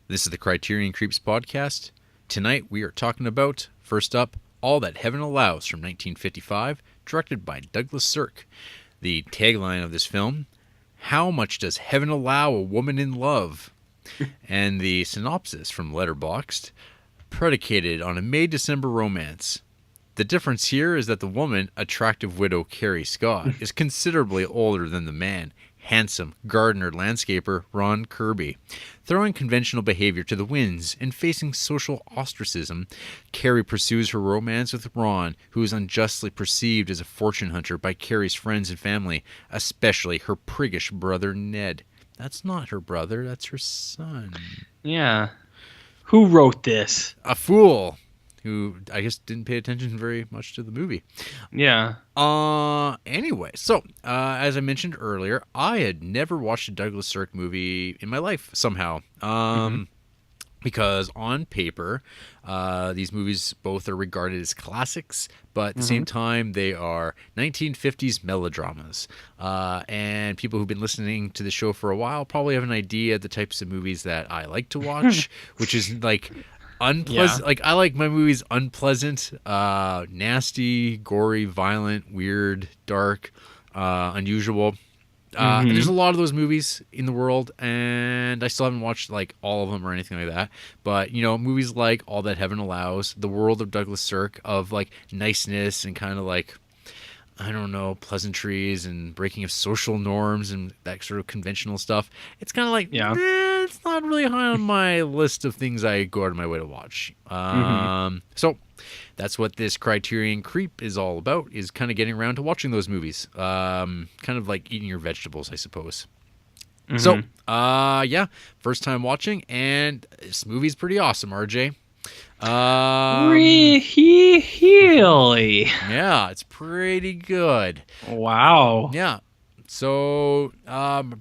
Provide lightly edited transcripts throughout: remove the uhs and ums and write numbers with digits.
This is the Criterion Creeps podcast. Tonight we are talking about, first up, All That Heaven Allows from 1955, directed by Douglas Sirk. The tagline of this film, How Much Does Heaven Allow a Woman in Love? And the synopsis from Letterboxd, predicated on a May-December romance. The difference here is that the woman, attractive widow Carrie Scott, is considerably older than the man, handsome gardener landscaper Ron Kirby. Throwing conventional behavior to the winds and facing social ostracism, Carrie pursues her romance with Ron, who is unjustly perceived as a fortune hunter by Carrie's friends and family, especially her priggish brother Ned. That's not her brother, that's her son. Yeah. Who wrote this? A fool who I guess didn't pay attention very much to the movie. Yeah. Anyway, so as I mentioned earlier, I had never watched a Douglas Sirk movie in my life somehow. Because on paper, these movies both are regarded as classics, but at the same time, they are 1950s melodramas. And people who've been listening to the show for a while probably have an idea of the types of movies that I like to watch, which is like unpleasant. Yeah. Like, I like my movies unpleasant, nasty, gory, violent, weird, dark, unusual. There's a lot of those movies in the world, and I still haven't watched like all of them or anything like that. But you know, movies like All That Heaven Allows, the world of Douglas Sirk, of like niceness and kind of like, I don't know, pleasantries and breaking of social norms and that sort of conventional stuff. It's kind of like, it's not really high on my list of things I go out of my way to watch. So that's what this Criterion Creep is all about, is kind of getting around to watching those movies. Kind of like eating your vegetables, I suppose. So, first time watching, and this movie's pretty awesome, RJ. Really? Yeah, it's pretty good. Wow. Yeah. So,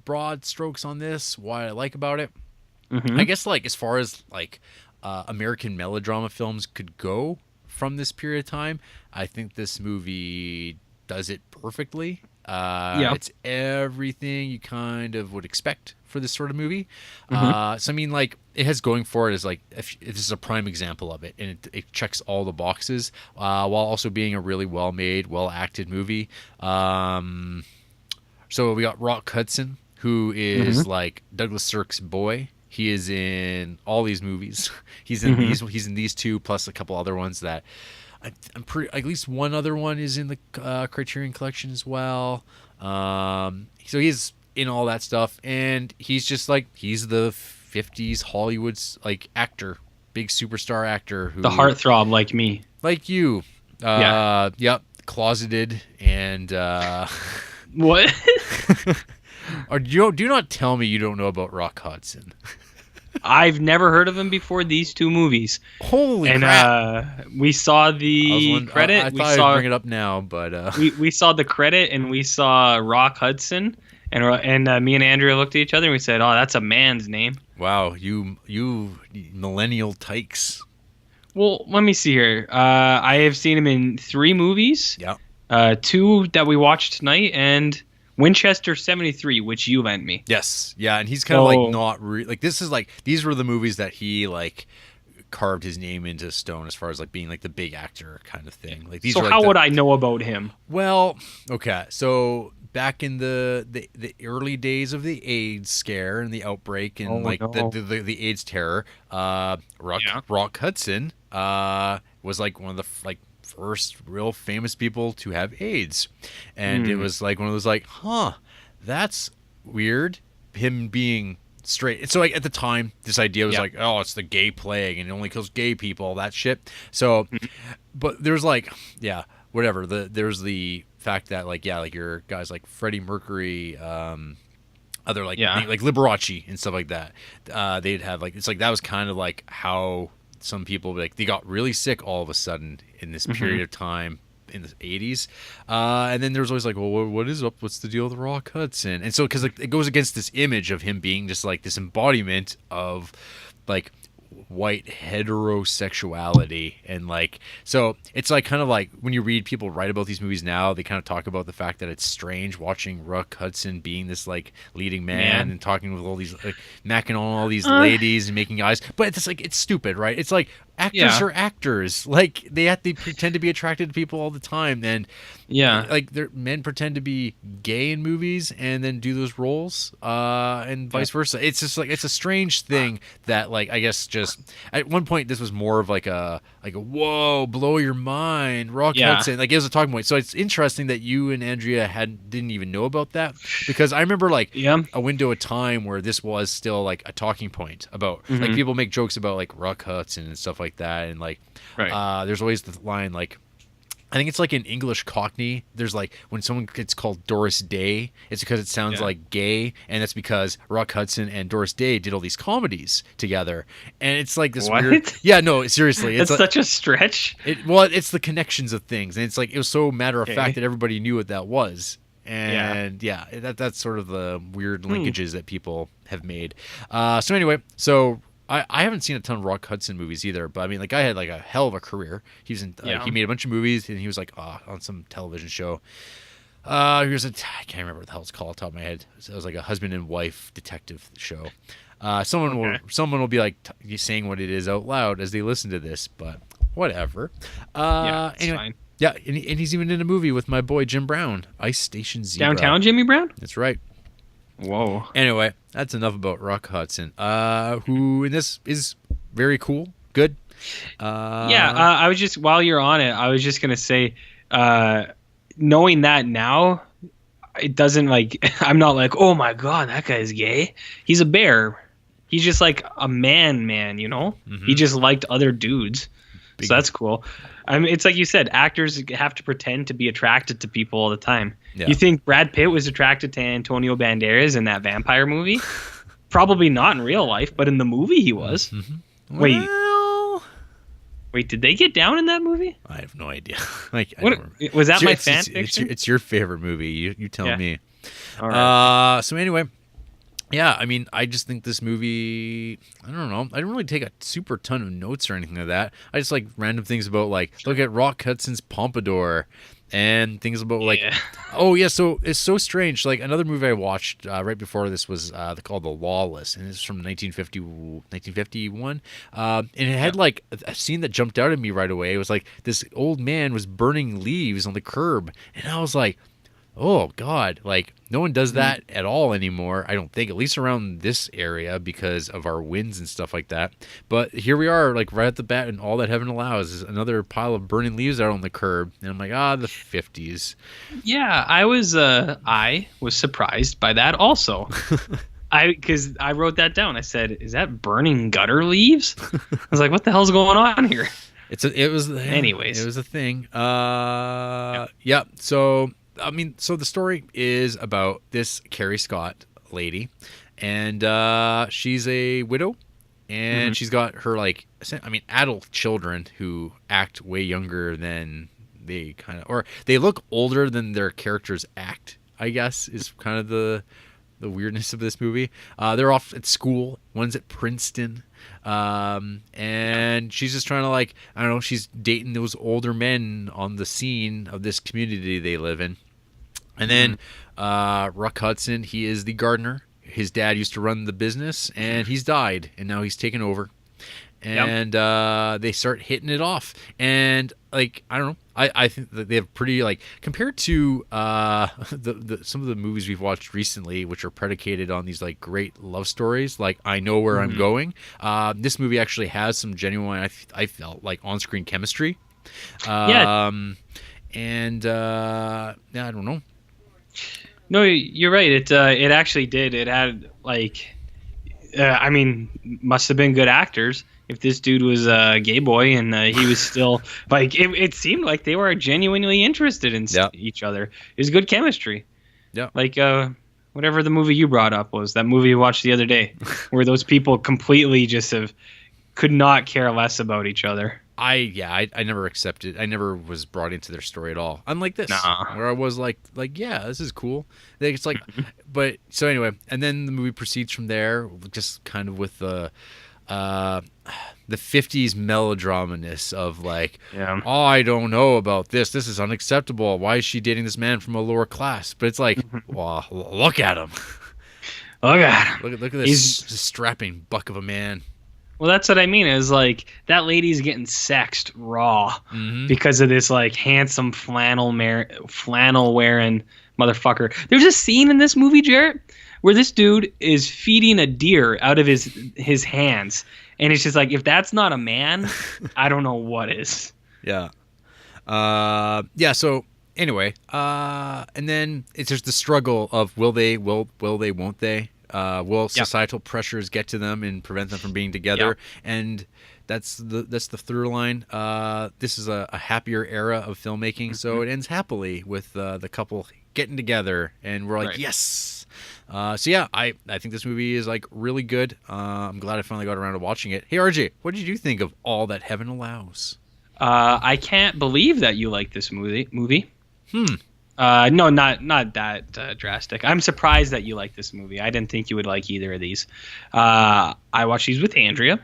broad strokes on this, what I like about it. I guess, like, as far as, like, American melodrama films could go from this period of time, I think this movie does it perfectly. It's everything you kind of would expect for this sort of movie. So, I mean, like, it has going for it as, like, if this is a prime example of it, and it checks all the boxes, while also being a really well-made, well-acted movie. So we got Rock Hudson, who is, like, Douglas Sirk's boy. He is in all these movies. He's in these two, plus a couple other ones that I'm pretty. At least one other one is in the Criterion Collection as well. So he's in all that stuff, and he's just like, he's the '50s Hollywood's like actor, big superstar actor, who, The heartthrob like me. like you. Yep, closeted and. What? Or do not tell me you don't know about Rock Hudson. I've never heard of him before these two movies. Holy and crap! We saw the credit. I thought I'd bring it up now, but we saw the credit, and we saw Rock Hudson, and me and Andrea looked at each other and we said, "Oh, that's a man's name." Wow, you millennial tykes. Well, let me see here. I have seen him in 3 movies. Yeah. 2 that we watched tonight, and Winchester 73, which you lent me. Yes. Yeah, and he's kind of like not like, this is like, these were the movies that he like carved his name into stone as far as like being like the big actor kind of thing. Like, these So are like how would I know about him? Well, okay. So back in the early days of the AIDS scare and the outbreak and the AIDS terror, Rock Hudson was like one of the like first real famous people to have AIDS, and it was like one of those like, that's weird, him being straight. So like at the time, this idea was like, oh, it's the gay plague and it only kills gay people, that shit. So but there's like, whatever, there's the fact that like, like your guys like Freddie Mercury, other like Liberace and stuff like that, they'd have like, it's like that was kind of like how some people, like, they got really sick all of a sudden in this period of time in the 80s, and then there's always like, well, what is up, what's the deal with Rock Hudson? And so because like, it goes against this image of him being just like this embodiment of like white heterosexuality, and like, so it's like kind of like when you read people write about these movies now, they kind of talk about the fact that it's strange watching Rock Hudson being this like leading man and talking with all these like macking on all these ladies and making eyes, but it's like, it's stupid, right? It's like actors are actors, like they have to pretend to be attracted to people all the time, and like men pretend to be gay in movies and then do those roles, and vice versa. It's just like, it's a strange thing that, like, I guess just at one point this was more of like a whoa, blow your mind, Rock Hudson, like it was a talking point. So it's interesting that you and Andrea didn't even know about that, because I remember like a window of time where this was still like a talking point about like people make jokes about like Rock Hudson and stuff like that, and like there's always the line like, I think it's like in English Cockney, there's like when someone gets called Doris Day, it's because it sounds like gay, and that's because Rock Hudson and Doris Day did all these comedies together, and it's like this weird. Yeah, no, seriously, it's like, such a stretch. It's the connections of things, and it's like it was so matter of fact that everybody knew what that was, and that's sort of the weird linkages that people have made. So anyway, I haven't seen a ton of Rock Hudson movies either, but I mean, like, guy had like a hell of a career. He was in, he made a bunch of movies, and he was like on some television show. He was I can't remember what the hell it's called off the top of my head. It was like a husband and wife detective show. Someone will be like saying what it is out loud as they listen to this, but whatever. Anyway, fine. Yeah, and he's even in a movie with my boy Jim Brown, Ice Station Zebra. Downtown Jimmy Brown? That's right. Whoa. Anyway, that's enough about Rock Hudson, who in this is very cool, good. I was just, while you're on it, I was just going to say, knowing that now, it doesn't like, I'm not like, oh my God, that guy's gay. He's a bear. He's just like a man, you know? Mm-hmm. He just liked other dudes. So that's cool. I mean, it's like you said, actors have to pretend to be attracted to people all the time. Yeah. You think Brad Pitt was attracted to Antonio Banderas in that vampire movie? Probably not in real life, but in the movie he was. Mm-hmm. Wait, did they get down in that movie? I have no idea. Like, was that my fan fiction? It's your favorite movie. You tell me. All right. So anyway. Yeah, I mean, I just think this movie, I don't know, I didn't really take a super ton of notes or anything like that. I just like random things about like, look at Rock Hudson's pompadour, and things about like, so it's so strange. Like another movie I watched right before this was called The Lawless, and it's from 1951. And it had like a scene that jumped out at me right away. It was like this old man was burning leaves on the curb, and I was like, oh God, like no one does that at all anymore, I don't think, at least around this area because of our winds and stuff like that. But here we are, like right at the bat, and all that heaven allows is another pile of burning leaves out on the curb. And I'm like, the 50s. Yeah, I was surprised by that also. Because I wrote that down. I said, is that burning gutter leaves? I was like, what the hell's going on here? Anyways, it was a thing. Yeah. So I mean, so the story is about this Carrie Scott lady, and she's a widow, and she's got her adult children who act way younger than they or they look older than their characters act, I guess, is kind of the weirdness of this movie. They're off at school. One's at Princeton. And she's just trying to, like, I don't know, she's dating those older men on the scene of this community they live in. And then Rock Hudson, he is the gardener. His dad used to run the business, and he's died, and now he's taken over. And they start hitting it off. And, like, I don't know, I think that they have pretty, like, compared to some of the movies we've watched recently, which are predicated on these, like, great love stories, like I Know Where I'm Going. This movie actually has some genuine, I felt, like, on-screen chemistry. And, I don't know. No, you're right. It actually did. It had, like, I mean, must have been good actors. If this dude was a gay boy and he was still, like, it seemed like they were genuinely interested in each other. It was good chemistry. Yeah. Like, whatever the movie you brought up was, that movie you watched the other day, where those people completely just could not care less about each other. I never accepted. I never was brought into their story at all. Unlike this, where I was like, yeah, this is cool. It's like, but so anyway, and then the movie proceeds from there, just kind of with the, the 50s melodramaness of like, Yeah. oh, I don't know about this. This is unacceptable. Why is she dating this man from a lower class? But it's like, well, look at him. Oh god. Look at this strapping buck of a man. Well, that's what I mean. Is like that lady's getting sexed raw because of this like handsome flannel wearing motherfucker. There's a scene in this movie, Jarrett, where this dude is feeding a deer out of his hands, and it's just like, if that's not a man, I don't know what is. Yeah. So anyway, and then it's just the struggle of will they, won't they? Will societal pressures get to them and prevent them from being together? Yep. And that's the through line. This is a happier era of filmmaking, so it ends happily with the couple getting together, and we're like, yes. So yeah, I think this movie is like really good. I'm glad I finally got around to watching it. Hey RJ, what did you think of All That Heaven Allows? I can't believe that you like this movie. No, not that drastic. I'm surprised that you like this movie. I didn't think you would like either of these. I watched these with Andrea,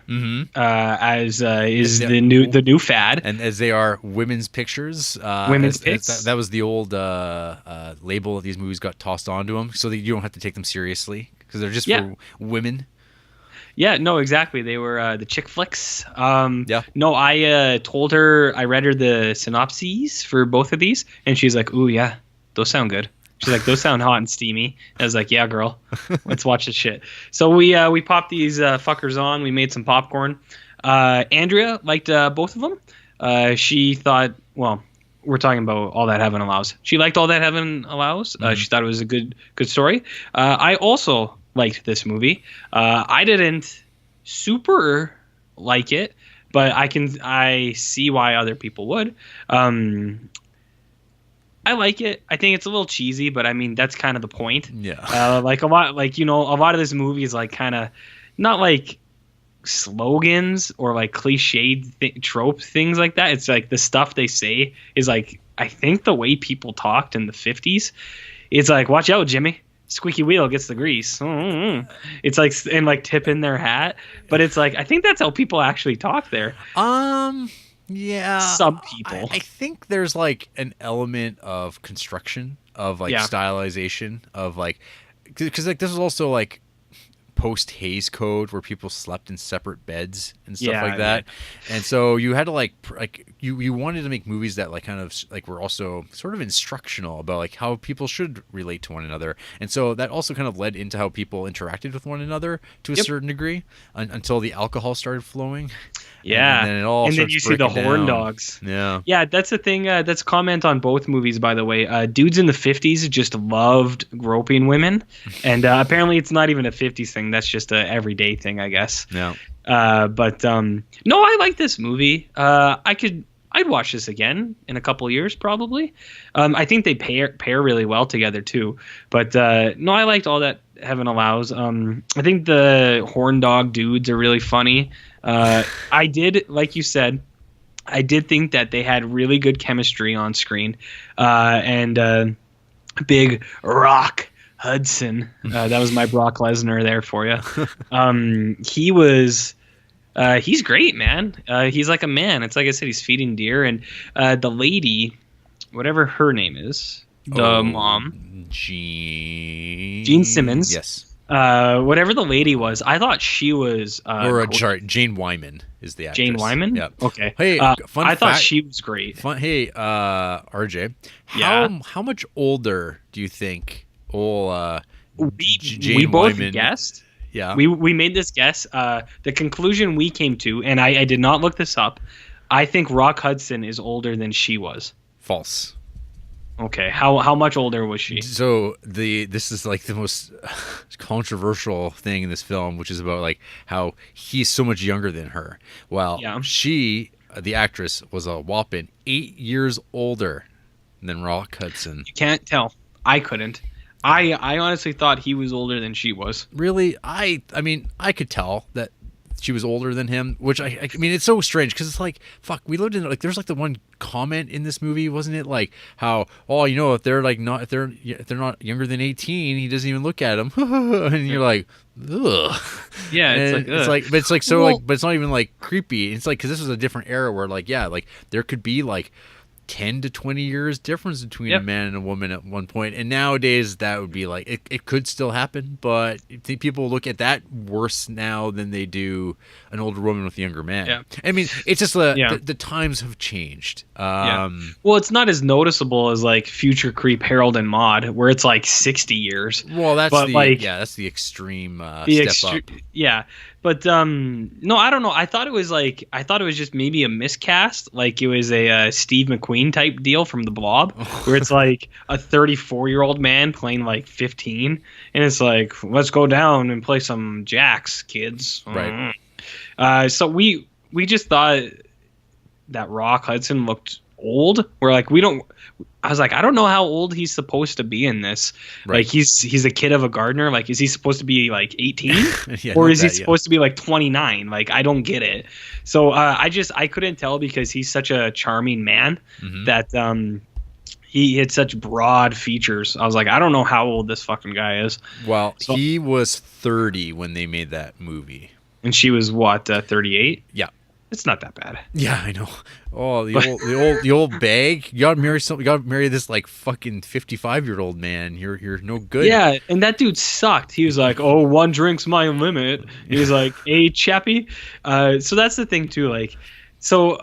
as is the new fad, and as they are women's pictures. Women's picks. That was the old label that these movies got tossed onto them, so that you don't have to take them seriously because they're just for women. Yeah, no, exactly. They were the chick flicks. No, I told her, I read her the synopses for both of these, and she's like, "Ooh, yeah, those sound good." She's like, "Those sound hot and steamy." I was like, "Yeah, girl, let's watch this shit." So we popped these fuckers on. We made some popcorn. Andrea liked both of them. She thought, well, we're talking about All That Heaven Allows. She liked All That Heaven Allows. She thought it was a good story. I also liked this movie. I didn't super like it, but I see why other people would. I like it. I think it's a little cheesy, but I mean that's kind of the point. Yeah. Like a lot of this movie is like kind of not like slogans or like cliched trope things like that. It's like the stuff they say is like, I think the way people talked in the 50s. It's like, watch out, Jimmy. Squeaky wheel gets the grease. It's like, and like tip in their hat, but it's like, I think that's how people actually talk there. Yeah, some people. I think there's like an element of construction of like stylization of like, because like this is also like post Hays Code where people slept in separate beds and stuff like that, and so you had to like you wanted to make movies that like kind of like were also sort of instructional about like how people should relate to one another, and so that also kind of led into how people interacted with one another to a certain degree until the alcohol started flowing. Yeah, and then you see the horn dogs. Yeah, that's the thing. That's a comment on both movies, by the way. Dudes in the 50s just loved groping women, and apparently it's not even a 50s thing. That's just a everyday thing, I guess. Yeah. But no, I like this movie. I'd watch this again in a couple years, probably. I think they pair really well together too. But no, I liked All That Heaven Allows. I think the horn dog dudes are really funny. I did, like you said, I did think that they had really good chemistry on screen. And big Rock Hudson, that was my Brock Lesnar there for you. He's great, man. He's like a man. It's like I said, he's feeding deer. And the lady, whatever her name is, the mom, Gene Simmons. Yes. Whatever the lady was, I thought she was. Jane Wyman is the actress. Jane Wyman? Yeah. Okay. Hey, I thought she was great. Hey, RJ, how much older do you think we both Wyman guessed? Yeah. We made this guess. The conclusion we came to, and I did not look this up, I think Rock Hudson is older than she was. False. Okay, how much older was she? So this is like the most controversial thing in this film, which is about like how he's so much younger than her. Well, she, the actress, was a whopping 8 years older than Rock Hudson. You can't tell. I couldn't. I honestly thought he was older than she was. Really? I mean, I could tell that she was older than him, which I mean, it's so strange because it's like, fuck, we lived in, like, there's like the one comment in this movie, wasn't it, like how, oh, you know, if they're not younger than 18, he doesn't even look at them, and you're like, ugh. Yeah, it's like, but it's like, so, well, like, but it's not even like creepy. It's like, because this was a different era where, like, yeah, like there could be like 10 to 20 years difference between a man and a woman at one point, and nowadays that would be like, it could still happen, but I think people look at that worse now than they do an older woman with a younger man. I mean, it's just the times have changed. Well, it's not as noticeable as like Future Creep Harold and Maude, where it's like 60 years. Well, that's that's the extreme step up. Yeah. But no, I don't know. I thought it was just maybe a miscast, like it was a Steve McQueen type deal from The Blob, where it's like a 34-year-old man playing like 15, and it's like, let's go down and play some jacks, kids. Right. So we just thought that Rock Hudson looked old. We're like, I was like, I don't know how old he's supposed to be in this. Right. Like he's a kid of a gardener. Like, is he supposed to be like 18 or is he supposed to be like 29? Like, I don't get it. So I couldn't tell because he's such a charming man that he had such broad features. I was like, I don't know how old this fucking guy is. Well, he was 30 when they made that movie. And she was what, 38? Yeah. It's not that bad. Yeah, I know. Oh, the old bag. You gotta marry You gotta marry this like fucking 55-year-old man. You're no good. Yeah, and that dude sucked. He was like, "Oh, one drink's my limit." He was like, "Hey, chappy." So that's the thing too. Like, so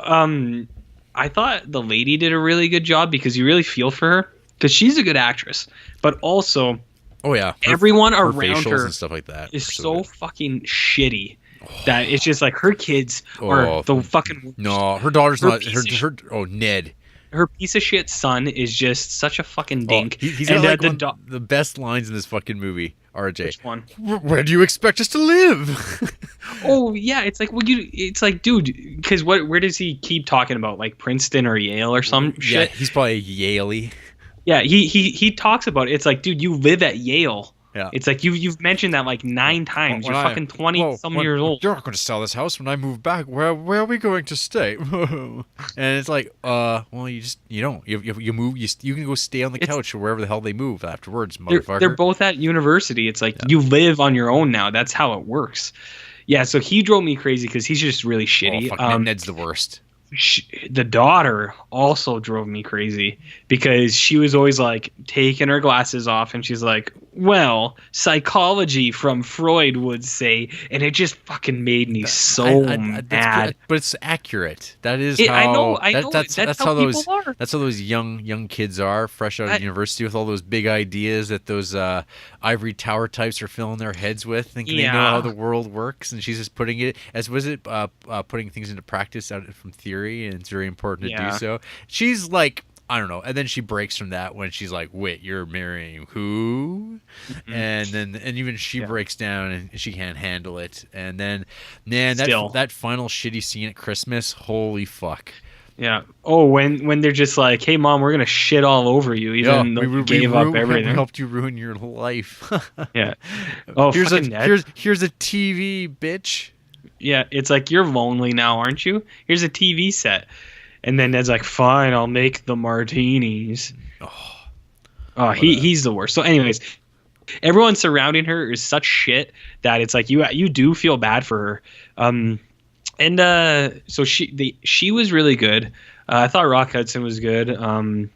I thought the lady did a really good job because you really feel for her because she's a good actress, but also, oh yeah, everyone her around her and stuff like that is so fucking shitty. That it's just like her kids are the fucking worst. No, her daughter's not her. Oh, Ned. Her piece of shit son is just such a fucking dink. He's got like the best lines in this fucking movie. RJ. Which one? Where do you expect us to live? Oh yeah, it's like it's like, dude, because where does he keep talking about, like Princeton or Yale or some shit? Yeah, he's probably Yaley. Yeah, he talks about it. It's like, dude, you live at Yale. Yeah. It's like you've mentioned that like 9 times. You're fucking 20-some years old. You're not going to sell this house when I move back. Where are we going to stay? And it's like, well, you don't. You move. You can go stay on the couch or wherever the hell they move afterwards, motherfucker. They're both at university. It's like you live on your own now. That's how it works. Yeah. So he drove me crazy because he's just really shitty. Oh, fuck, Ned's the worst. The daughter also drove me crazy because she was always like taking her glasses off and she's like, well, psychology from Freud would say, and it just fucking made me so mad. But it's accurate. That is how I know. That's how those people are. That's how those young kids are, fresh out of university with all those big ideas that those ivory tower types are filling their heads with, thinking they know how the world works, and she's just putting it putting things into practice out from theory. And it's very important to do so. She's like, I don't know, and then she breaks from that when she's like, wait, you're marrying who? Mm-hmm. and even she breaks down and she can't handle it. And then, man, that final shitty scene at Christmas, holy fuck. Yeah. Oh, when they're just like, hey mom, we're gonna shit all over you, even though you gave up everything. We helped you ruin your life. Yeah. Oh, here's a TV, bitch. Yeah, it's like, you're lonely now, aren't you? Here's a TV set. And then Ned's like, fine, I'll make the martinis. He's the worst. So anyways, everyone surrounding her is such shit that it's like you do feel bad for her. So she was really good. I thought Rock Hudson was good. And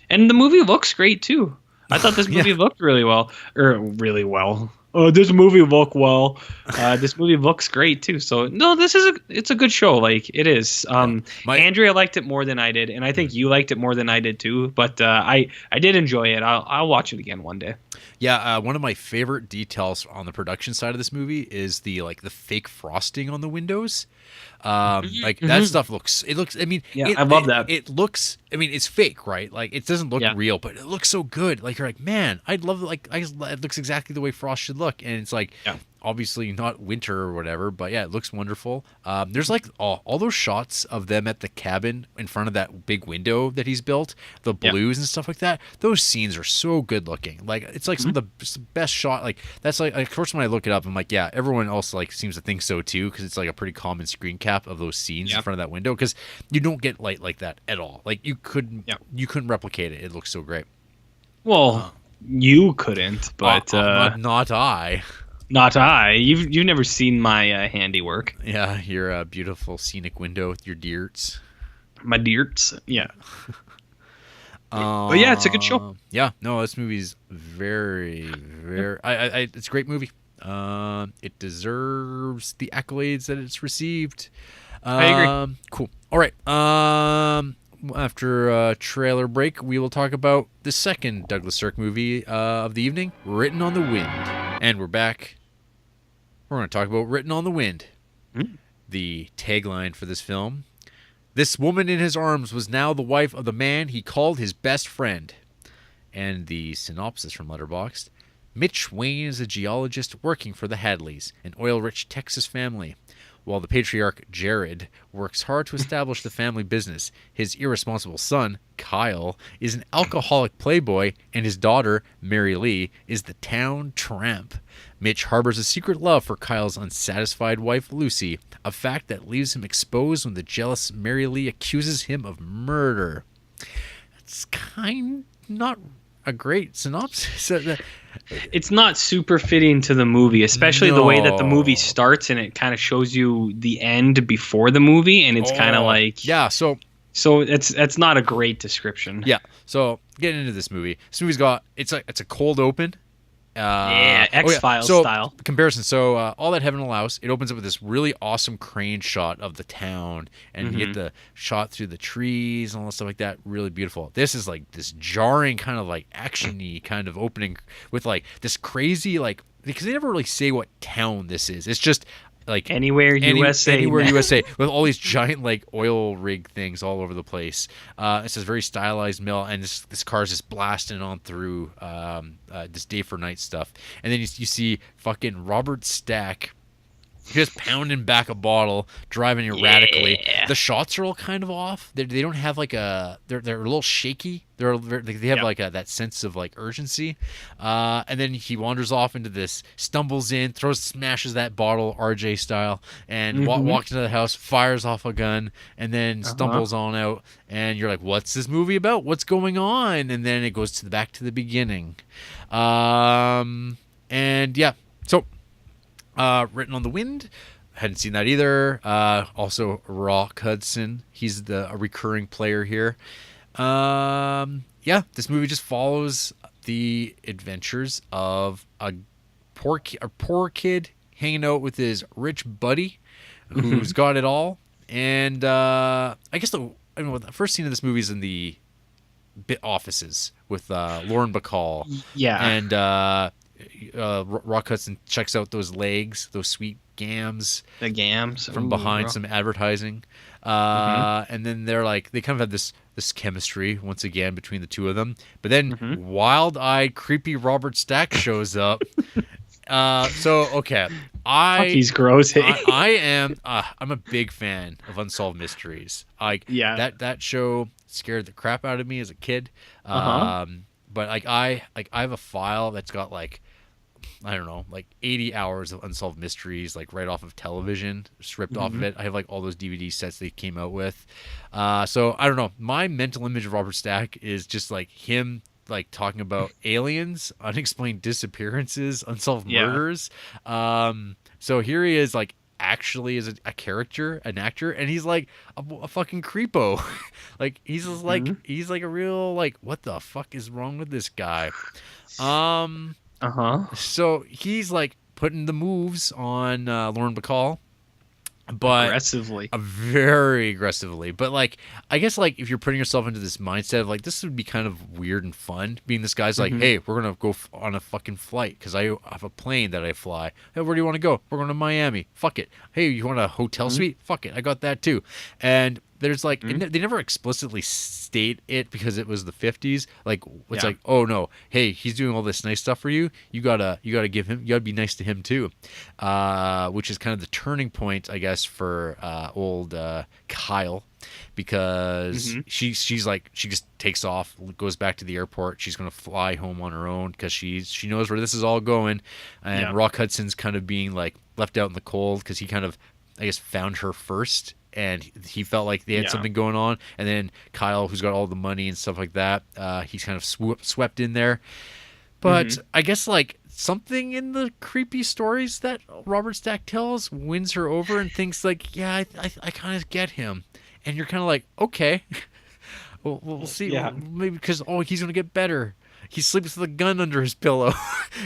the movie looks great too. I thought this movie looked really well. This movie looked well. This movie looks great too. So no, it's a good show. Like, it is. Andrea liked it more than I did, and I think you liked it more than I did too. But I did enjoy it. I'll watch it again one day. Yeah, one of my favorite details on the production side of this movie is the fake frosting on the windows. That stuff looks. I mean, I love that. It looks. I mean, it's fake, right? Like, it doesn't look real, but it looks so good. Like, you're like, man, I'd love it. Like, it looks exactly the way Frost should look, and it's like obviously not winter or whatever, but yeah, it looks wonderful. There's like all those shots of them at the cabin in front of that big window that he's built, the blues and stuff like that. Those scenes are so good looking. Like it's like some of the best shot. Like that's like of course when I look it up, I'm like, yeah, everyone else like seems to think so too, because it's like a pretty common screen cap of those scenes in front of that window, because you don't get light like that at all. Like you couldn't replicate it. It looks so great. Well, you couldn't, but not I. Not I. You've never seen my handiwork. Yeah, your beautiful scenic window with your deerts. My deerts, yeah. But yeah, it's a good show. Yeah, no, this movie's very. It's a great movie. It deserves the accolades that it's received. I agree. Cool. All right. After a trailer break, we will talk about the second Douglas Sirk movie of the evening, Written on the Wind. And we're back. We're going to talk about Written on the Wind. The tagline for this film: "This woman in his arms was now the wife of the man he called his best friend." And the synopsis from Letterboxd: Mitch Wayne is a geologist working for the Hadleys, an oil-rich Texas family. While the patriarch, Jared, works hard to establish the family business, his irresponsible son, Kyle, is an alcoholic playboy, and his daughter, Mary Lee, is the town tramp. Mitch harbors a secret love for Kyle's unsatisfied wife, Lucy, a fact that leaves him exposed when the jealous Mary Lee accuses him of murder. It's not a great synopsis. It's not super fitting to the movie, especially the way that the movie starts, and it kind of shows you the end before the movie, and it's kind of like so it's not a great description. Yeah. So getting into this movie, it's a cold open. X-Files style comparison. So All That Heaven Allows, it opens up with this really awesome crane shot of the town, and you get the shot through the trees and all that stuff like that. Really beautiful. This is like this jarring kind of like action-y kind of opening with like this crazy, like, because they never really say what town this is. It's just like anywhere USA, with all these giant like oil rig things all over the place. It's this very stylized mill, and this car's just blasting on through this day for night stuff. And then you see fucking Robert Stack just pounding back a bottle, driving erratically. The shots are all kind of off. They don't have like they're a little shaky. They have like that sense of like urgency. And then he wanders off into this, stumbles in, smashes that bottle RJ style, and walks into the house, fires off a gun, and then stumbles on out. And you're like, what's this movie about? What's going on? And then it goes back to the beginning. And yeah, so. Written on the Wind, hadn't seen that either. Also Rock Hudson, he's a recurring player here. This movie just follows the adventures of a poor kid hanging out with his rich buddy who's got it all. And I guess the first scene of this movie is in the offices with Lauren Bacall. Yeah. And Rock Hudson checks out those legs, those sweet gams. The gams from behind some advertising, and then they kind of have this chemistry once again between the two of them. But then wild-eyed, creepy Robert Stack shows up. He's gross. I'm a big fan of Unsolved Mysteries. That show scared the crap out of me as a kid. But I have a file that's got like, I don't know, like 80 hours of Unsolved Mysteries, like right off of television, stripped off of it. I have like all those DVD sets they came out with. So I don't know. My mental image of Robert Stack is just like him, like talking about aliens, unexplained disappearances, unsolved murders. So here he is, like actually is a character, an actor, and he's like a fucking creepo. Like he's just like he's like a real like, what the fuck is wrong with this guy? So he's like putting the moves on Lauren Bacall, but very aggressively. But like, I guess like if you're putting yourself into this mindset of like, this would be kind of weird and fun, being this guy's like, hey, we're gonna go on a fucking flight because I have a plane that I fly. Hey, where do you want to go? We're going to Miami. Fuck it. Hey, you want a hotel suite? Fuck it, I got that too. And there's like they never explicitly state it because it was the 50s. Like it's like, oh no, hey, he's doing all this nice stuff for you. You gotta be nice to him too, which is kind of the turning point, I guess, for old Kyle, because she's like, she just takes off, goes back to the airport. She's gonna fly home on her own because she knows where this is all going, and Rock Hudson's kind of being like left out in the cold because he kind of, I guess, found her first, and he felt like they had something going on. And then Kyle, who's got all the money and stuff like that, he's kind of swept in there. But I guess like something in the creepy stories that Robert Stack tells wins her over and thinks like, yeah, I kind of get him. And you're kind of like, okay, we'll see. Yeah. Maybe because, he's going to get better. He sleeps with a gun under his pillow.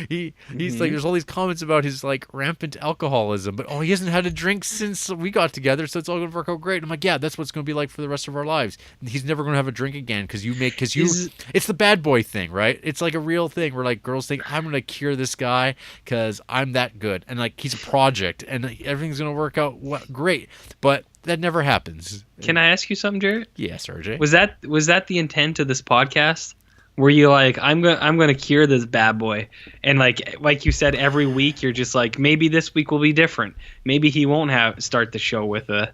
He's like, there's all these comments about his like rampant alcoholism, but he hasn't had a drink since we got together, so it's all going to work out great. I'm like, yeah, that's what it's going to be like for the rest of our lives. He's never going to have a drink again because it's the bad boy thing, right? It's like a real thing where like girls think, I'm going to cure this guy because I'm that good, and like he's a project, and everything's going to work out great, but that never happens. Can I ask you something, Jarrett? Yes, RJ. Was that the intent of this podcast? Were you like, I'm gonna cure this bad boy, and like you said, every week you're just like, maybe this week will be different. Maybe he won't start the show with a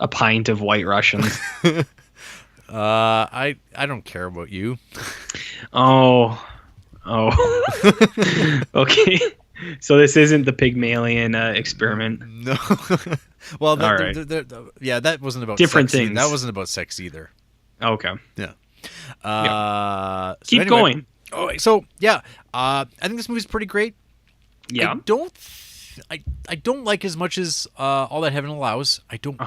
pint of White Russians. I don't care about you. Oh. Okay. So this isn't the Pygmalion experiment. No. Well, that wasn't about different sex things. That wasn't about sex either. Okay. Yeah. Keep going. I think this movie's pretty great. Yeah. I don't like as much as All That Heaven Allows. I don't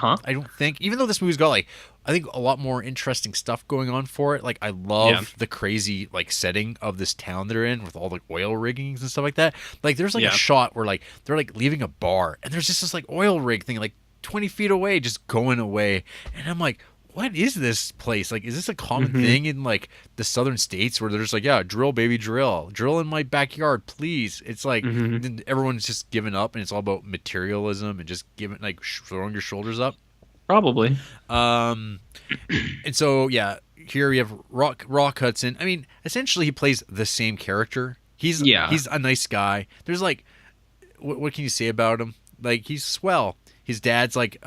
think, even though this movie's got like, I think a lot more interesting stuff going on for it. Like I love the crazy like setting of this town they're in with all the oil riggings and stuff like that. Like there's like a shot where like they're like leaving a bar and there's just this like oil rig thing like 20 feet away just going away, and I'm like, what is this place? Like, is this a common thing in like the southern states where they're just like, yeah, drill, baby, drill in my backyard, please? It's like everyone's just giving up, and it's all about materialism and just giving like throwing your shoulders up. Probably. And so here we have Rock Hudson. I mean, essentially he plays the same character. He's a nice guy. There's like, what can you say about him? Like he's swell. His dad's like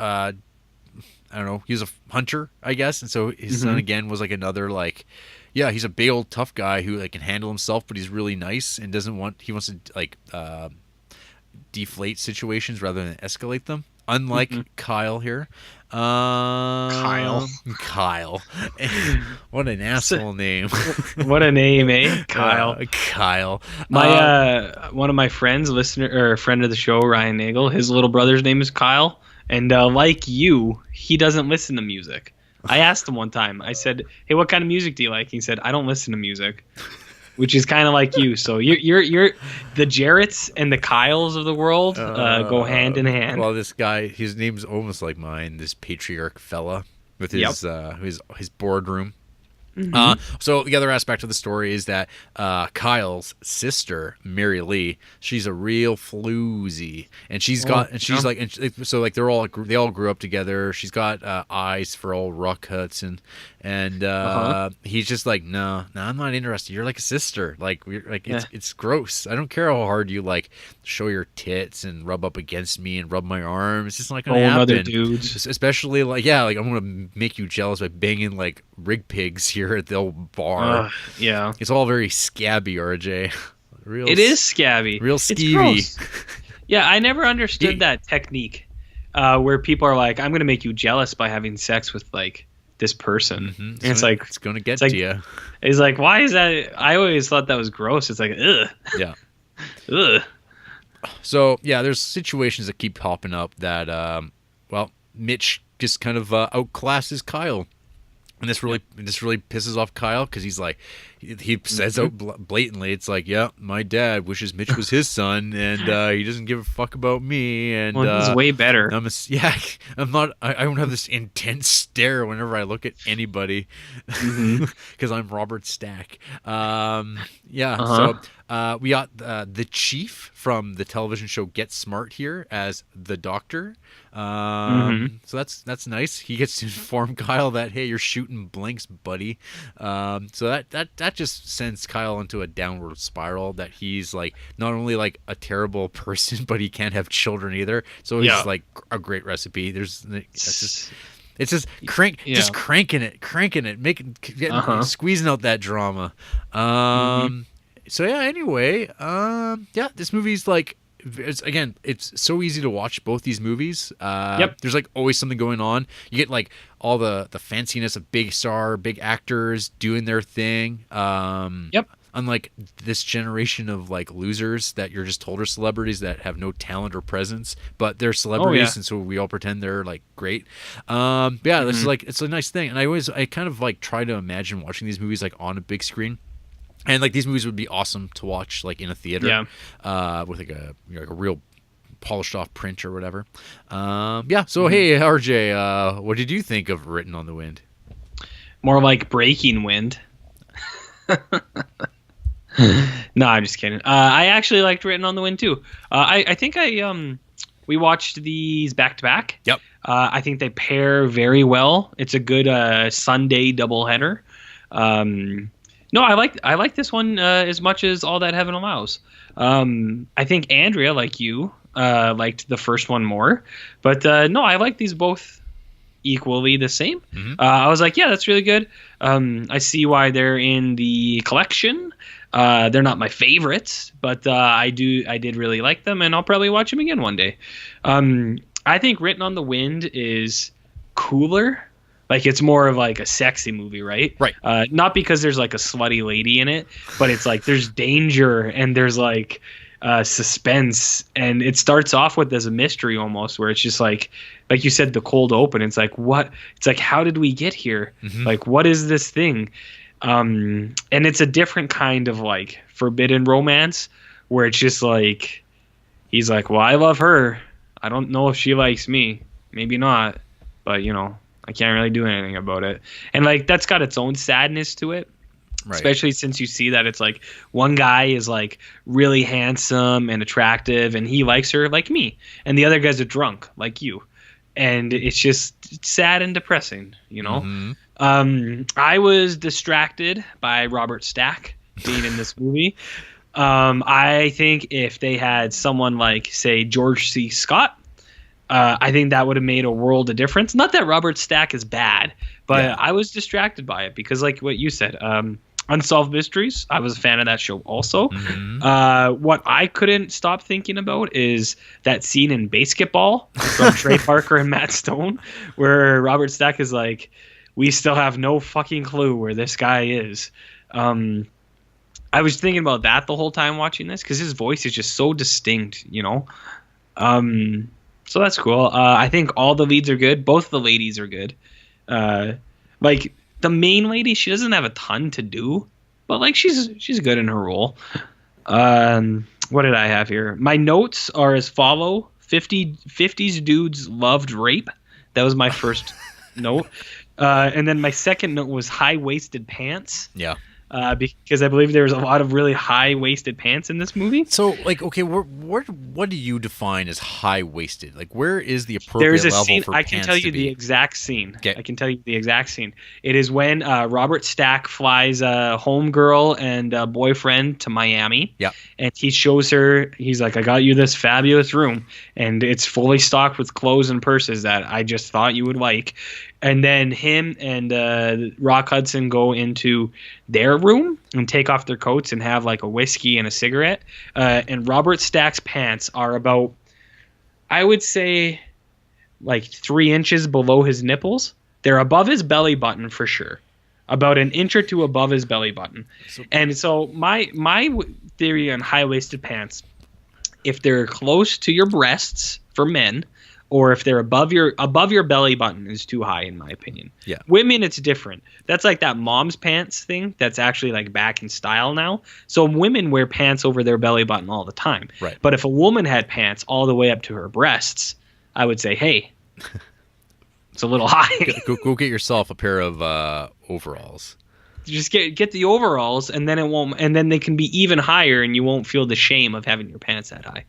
I don't know, he was a hunter, I guess, and so his son again was like another like, he's a big old tough guy who like can handle himself, but he's really nice and he wants to like deflate situations rather than escalate them. Unlike Kyle here. Kyle. What an asshole name. What a name, eh? Kyle. Kyle. My one of my friends, friend of the show, Ryan Nagel, his little brother's name is Kyle. And like you, he doesn't listen to music. I asked him one time. I said, "Hey, what kind of music do you like?" He said, "I don't listen to music," which is kind of like you. So you're the Jarretts and the Kyles of the world go hand in hand. Well, this guy, his name's almost like mine. This patriarch fella with his boardroom. So the other aspect of the story is that Kyle's sister, Mary Lee, she's a real floozy, and they all grew up together. She's got eyes for old Rock Hudson, and he's just like, no, I'm not interested. You're like a sister. Like it's gross. I don't care how hard you like show your tits and rub up against me and rub my arm. It's just not gonna happen. Other dudes, especially like I'm gonna make you jealous by banging like rig pigs here at the old bar. It's all very scabby, RJ. It is scabby. Real skeevy. Yeah, I never understood that technique where people are like, I'm going to make you jealous by having sex with like this person. And it's like, it's going to get to you. It's like, why is that? I always thought that was gross. It's like, ugh. Yeah. Ugh. So, there's situations that keep popping up that, Mitch just kind of outclasses Kyle. And this really pisses off Kyle because he's like, he says out blatantly, it's like, yeah, my dad wishes Mitch was his son, and he doesn't give a fuck about me. And he's way better. I don't have this intense stare whenever I look at anybody, because I'm Robert Stack. So we got the Chief from the television show Get Smart here as the Doctor. So that's nice. He gets to inform Kyle that, hey, you're shooting blanks, buddy. So that just sends Kyle into a downward spiral, that he's like not only like a terrible person, but he can't have children either. So he's like a great recipe. It's just cranking it, squeezing out that drama. So yeah, anyway, this movie's like, it's so easy to watch both these movies. There's like always something going on. You get like all the fanciness of big actors doing their thing. Unlike this generation of like losers that you're just told are celebrities that have no talent or presence, but they're celebrities, and so we all pretend they're like great. This is like, it's a nice thing, and I kind of like try to imagine watching these movies like on a big screen. And like these movies would be awesome to watch like in a theater, with like a real polished off print or whatever. So hey, RJ, what did you think of Written on the Wind? More like Breaking Wind. No, I'm just kidding. I actually liked Written on the Wind too. I think we watched these back to back. Yep. I think they pair very well. It's a good Sunday doubleheader. No, I like this one as much as All That Heaven Allows. I think Andrea, like you, liked the first one more, but no, I like these both equally the same. I was like, yeah, that's really good. I see why they're in the collection. They're not my favorites, but I did really like them, and I'll probably watch them again one day. I think Written on the Wind is cooler. Like, it's more of like a sexy movie, right? Right. Not because there's like a slutty lady in it, but it's like there's danger and there's like suspense, and it starts off with as a mystery almost, where it's just like you said, the cold open. It's like, what? It's like, how did we get here? Like, what is this thing? And it's a different kind of like forbidden romance, where it's just like, he's like, well, I love her. I don't know if she likes me. Maybe not, but you know, I can't really do anything about it. And like, that's got its own sadness to it. Right. Especially since you see that it's like one guy is like really handsome and attractive and he likes her like me, and the other guy's a drunk like you, and it's just sad and depressing, you know. I was distracted by Robert Stack being in this movie. I think if they had someone like, say, George C. Scott, I think that would have made a world of difference. Not that Robert Stack is bad, but I was distracted by it because, like what you said, Unsolved Mysteries, I was a fan of that show also. What I couldn't stop thinking about is that scene in Basketball from Trey Parker and Matt Stone, where Robert Stack is like, we still have no fucking clue where this guy is. I was thinking about that the whole time watching this because his voice is just so distinct, you know? So that's cool. I think all the leads are good. Both the ladies are good. Like, the main lady, she doesn't have a ton to do, but like she's good in her role. What did I have here? My notes are as follow: 50s dudes loved rape. That was my first note. And then my second note was high-waisted pants. Yeah. Because I believe there's a lot of really high-waisted pants in this movie. So, like, okay, what do you define as high-waisted? Like, where is the appropriate level scene, for I pants can tell you the exact scene. Okay. I can tell you the exact scene. It is when Robert Stack flies a homegirl and a boyfriend to Miami. Yeah. And he shows her, he's like, I got you this fabulous room, and it's fully stocked with clothes and purses that I just thought you would like. And then him and Rock Hudson go into their room and take off their coats and have like a whiskey and a cigarette. And Robert Stack's pants are about, I would say, like 3 inches below his nipples. They're above his belly button for sure. About an inch or two above his belly button. And so my theory on high-waisted pants, if they're close to your breasts for men, or if they're above your belly button is too high, in my opinion. Yeah. Women, it's different. That's like that mom's pants thing that's actually like back in style now. So women wear pants over their belly button all the time. Right. But if a woman had pants all the way up to her breasts, I would say, hey, it's a little high. Go get yourself a pair of overalls. Just get the overalls, and then it won't, and then they can be even higher, and you won't feel the shame of having your pants that high.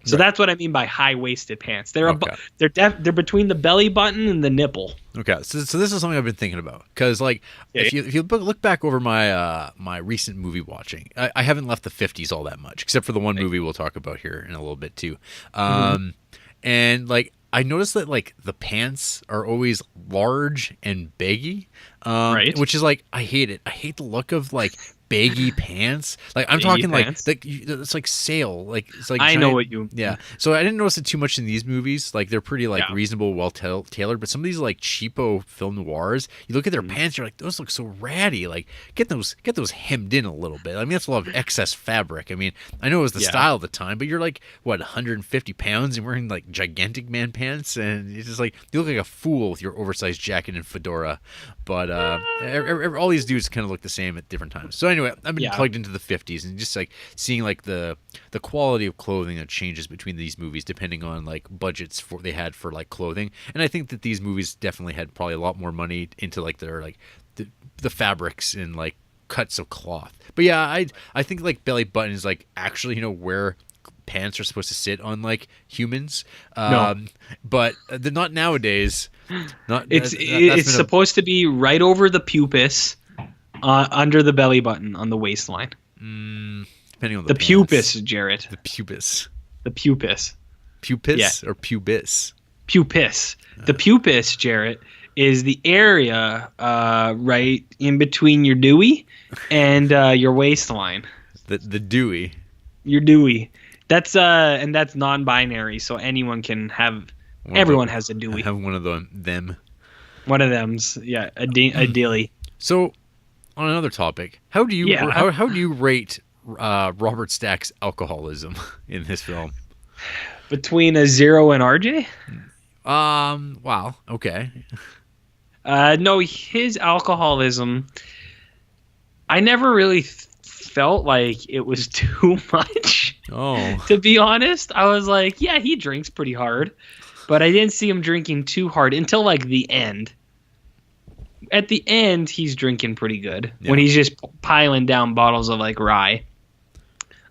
So that's what I mean by high-waisted pants. They're they're between the belly button and the nipple. Okay, so this is something I've been thinking about, because like if you look back over my my recent movie watching, I haven't left the 50s all that much, except for the one movie we'll talk about here in a little bit too. And like I noticed that like the pants are always large and baggy, which is like I hate it. I hate the look of like baggy pants. Like I'm talking pants? like it's like sale. Like it's like I know what you. Yeah. So I didn't notice it too much in these movies. Like they're pretty like reasonable, well tailored. But some of these like cheapo film noirs, you look at their pants, you're like, those look so ratty. Like get those hemmed in a little bit. I mean, that's a lot of excess fabric. I mean, I know it was the style at the time, but you're like what 150 pounds and wearing like gigantic man pants, and it's just like you look like a fool with your oversized jacket and fedora. But all these dudes kind of look the same at different times. So anyway, I've been plugged into the 50s and just like seeing like the quality of clothing that changes between these movies depending on like budgets they had for like clothing. And I think that these movies definitely had probably a lot more money into like their like the fabrics and like cuts of cloth. But yeah, I think like belly button is like actually, you know, where pants are supposed to sit on like humans. But they're not nowadays. It's supposed to be right over the pupus, under the belly button on the waistline. Depending on the pubis, Jarrett. The pubis. The pupus. Pupus or pubis? Pupus. The pupus, Jarrett, is the area right in between your dewey and your waistline. The dewey. Your dewey. That's and that's non-binary, so anyone can have. Everyone has a dewey. I have one of them. One of them's a dilly. So, on another topic, how do you how do you rate Robert Stack's alcoholism in this film? Between a 0 and RJ? Wow. Okay. No, his alcoholism, I never really felt like it was too much. Oh. To be honest, I was like, yeah, he drinks pretty hard, but I didn't see him drinking too hard until like the end. At the end, he's drinking pretty good when he's just piling down bottles of like rye.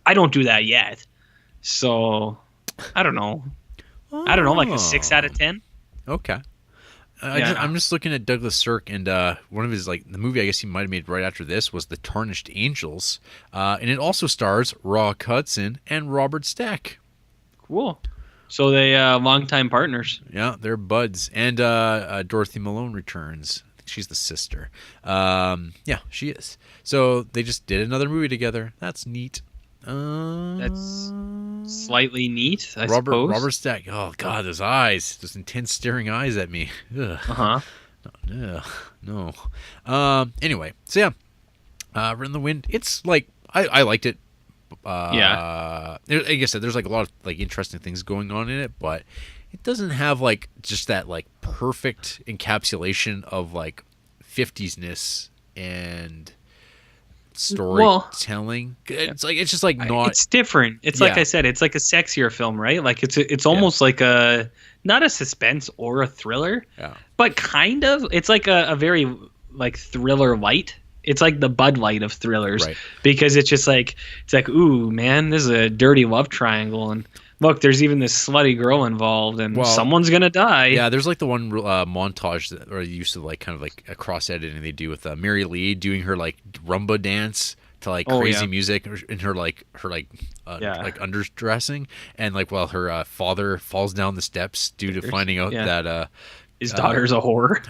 I don't do that yet, so I don't know. Like a 6 out of 10. Okay. I'm just looking at Douglas Sirk, and one of his like the movie I guess he might have made right after this was The Tarnished Angels, and it also stars Rock Hudson and Robert Stack. Cool. So they longtime partners. Yeah, they're buds, and Dorothy Malone returns. I think she's the sister. Yeah, she is. So they just did another movie together. That's neat. That's slightly neat, I suppose. suppose. Robert Stack. Oh God, those eyes, those intense staring eyes at me. Ugh. No. Anyway, so yeah, Red in the Wind. It's like I liked it. Like I said, there's like a lot of like interesting things going on in it, but it doesn't have like just that like perfect encapsulation of like 50s-ness and storytelling. It's just like not. It's different. It's like I said, it's like a sexier film, right? Like it's almost like a not a suspense or a thriller, but kind of. It's like a very like thriller light. It's like the Bud Light of thrillers, because it's just like ooh man, this is a dirty love triangle, and look, there's even this slutty girl involved, and someone's gonna die. Yeah, there's like the one montage that or used to like kind of like a cross editing they do with Mary Lee doing her like rumba dance to like crazy music in her like underdressing, and like while her father falls down the steps due to finding out that his daughter's a whore.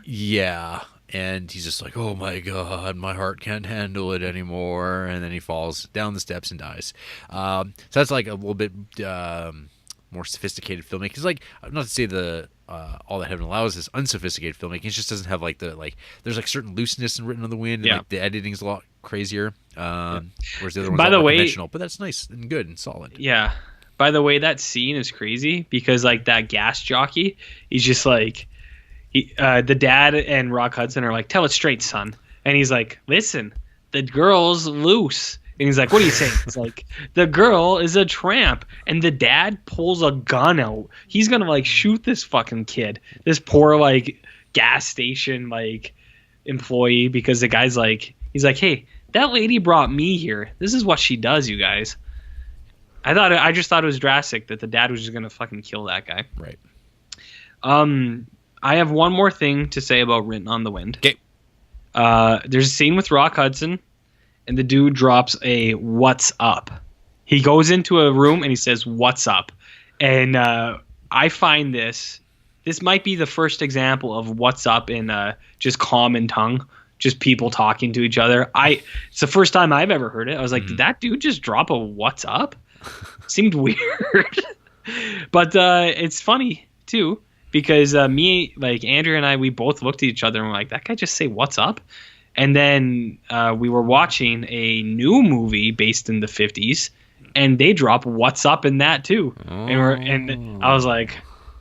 Yeah. And he's just like, oh my God, my heart can't handle it anymore. And then he falls down the steps and dies. So that's like a little bit more sophisticated filmmaking. It's like, not to say the All That Heaven Allows is unsophisticated filmmaking. It just doesn't have like the there's like certain looseness in Written on the Wind. And like the editing's a lot crazier. Whereas the other one's more conventional. But that's nice and good and solid. Yeah. by the way, that scene is crazy because like that gas jockey, he's just like, the dad and Rock Hudson are like, tell it straight, son. And he's like, listen, the girl's loose. And he's like, what are you saying? It's like, the girl is a tramp. And the dad pulls a gun out. He's going to like shoot this fucking kid. This poor like gas station like employee, because the guy's like, he's like, hey, that lady brought me here. This is what she does, you guys. I just thought it was drastic that the dad was just going to fucking kill that guy. Right. I have one more thing to say about Written on the Wind. Okay. There's a scene with Rock Hudson, and the dude drops a "What's up?" He goes into a room and he says, "What's up?" And I find this might be the first example of "What's up" in just common tongue, just people talking to each other. It's the first time I've ever heard it. I was like, did that dude just drop a "What's up"? Seemed weird, but it's funny too. Because me, like Andrew and I, we both looked at each other and we're like, that guy just say "What's up?" And then we were watching a new movie based in the 50s, and they drop "What's up" in that too. Oh. And I was like,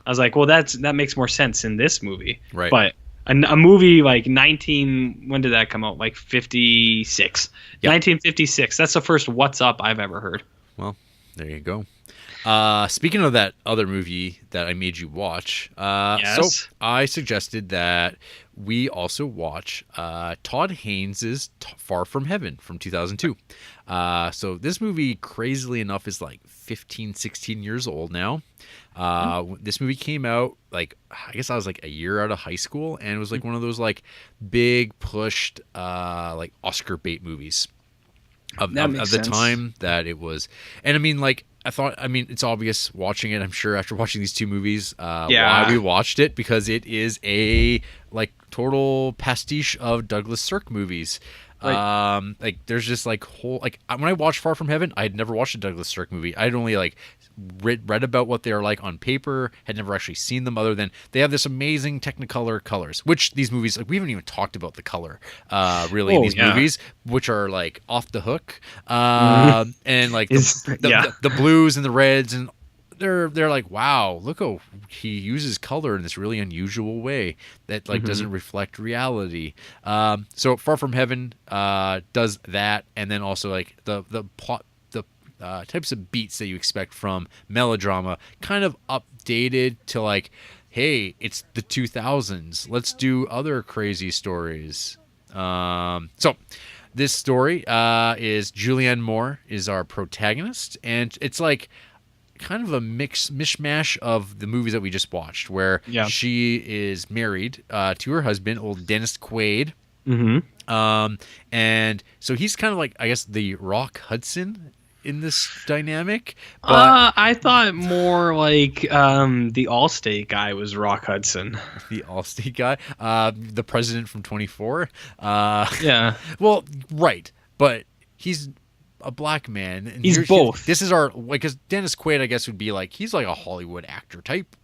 well, that makes more sense in this movie. Right. But a movie like when did that come out? Like 56. Yep. 1956. That's the first "What's up" I've ever heard. Well, there you go. Speaking of that other movie that I made you watch, yes. So I suggested that we also watch Todd Haynes' Far From Heaven from 2002. So this movie, crazily enough, is like 15, 16 years old now. This movie came out, like, I guess I was like a year out of high school, and it was like one of those like big pushed like Oscar bait movies of the time that it was. And I mean, like, I mean, it's obvious watching it, I'm sure, after watching these two movies, why we watched it, because it is a like total pastiche of Douglas Sirk movies. Right. Like there's just like whole, like when I watched Far From Heaven, I had never watched a Douglas Sirk movie. I'd only like read about what they're like on paper, had never actually seen them, other than they have this amazing Technicolor colors, which these movies, like, we haven't even talked about the color really in these movies, which are like off the hook, and like the blues and the reds, and they're like, wow, look how he uses color in this really unusual way that like doesn't reflect reality. So Far From Heaven does that, and then also like the plot, types of beats that you expect from melodrama, kind of updated to like, hey, it's the 2000s. Let's do other crazy stories. So this story is Julianne Moore is our protagonist, and it's like kind of a mishmash of the movies that we just watched, where she is married to her husband, old Dennis Quaid. And so he's kind of like, I guess, the Rock Hudson in this dynamic. But I thought more like the Allstate guy was Rock Hudson. The Allstate guy, the president from 24. Yeah. Well, right, but he's a black man. And he's both. This is our, like, because Dennis Quaid, I guess, would be like, he's like a Hollywood actor type.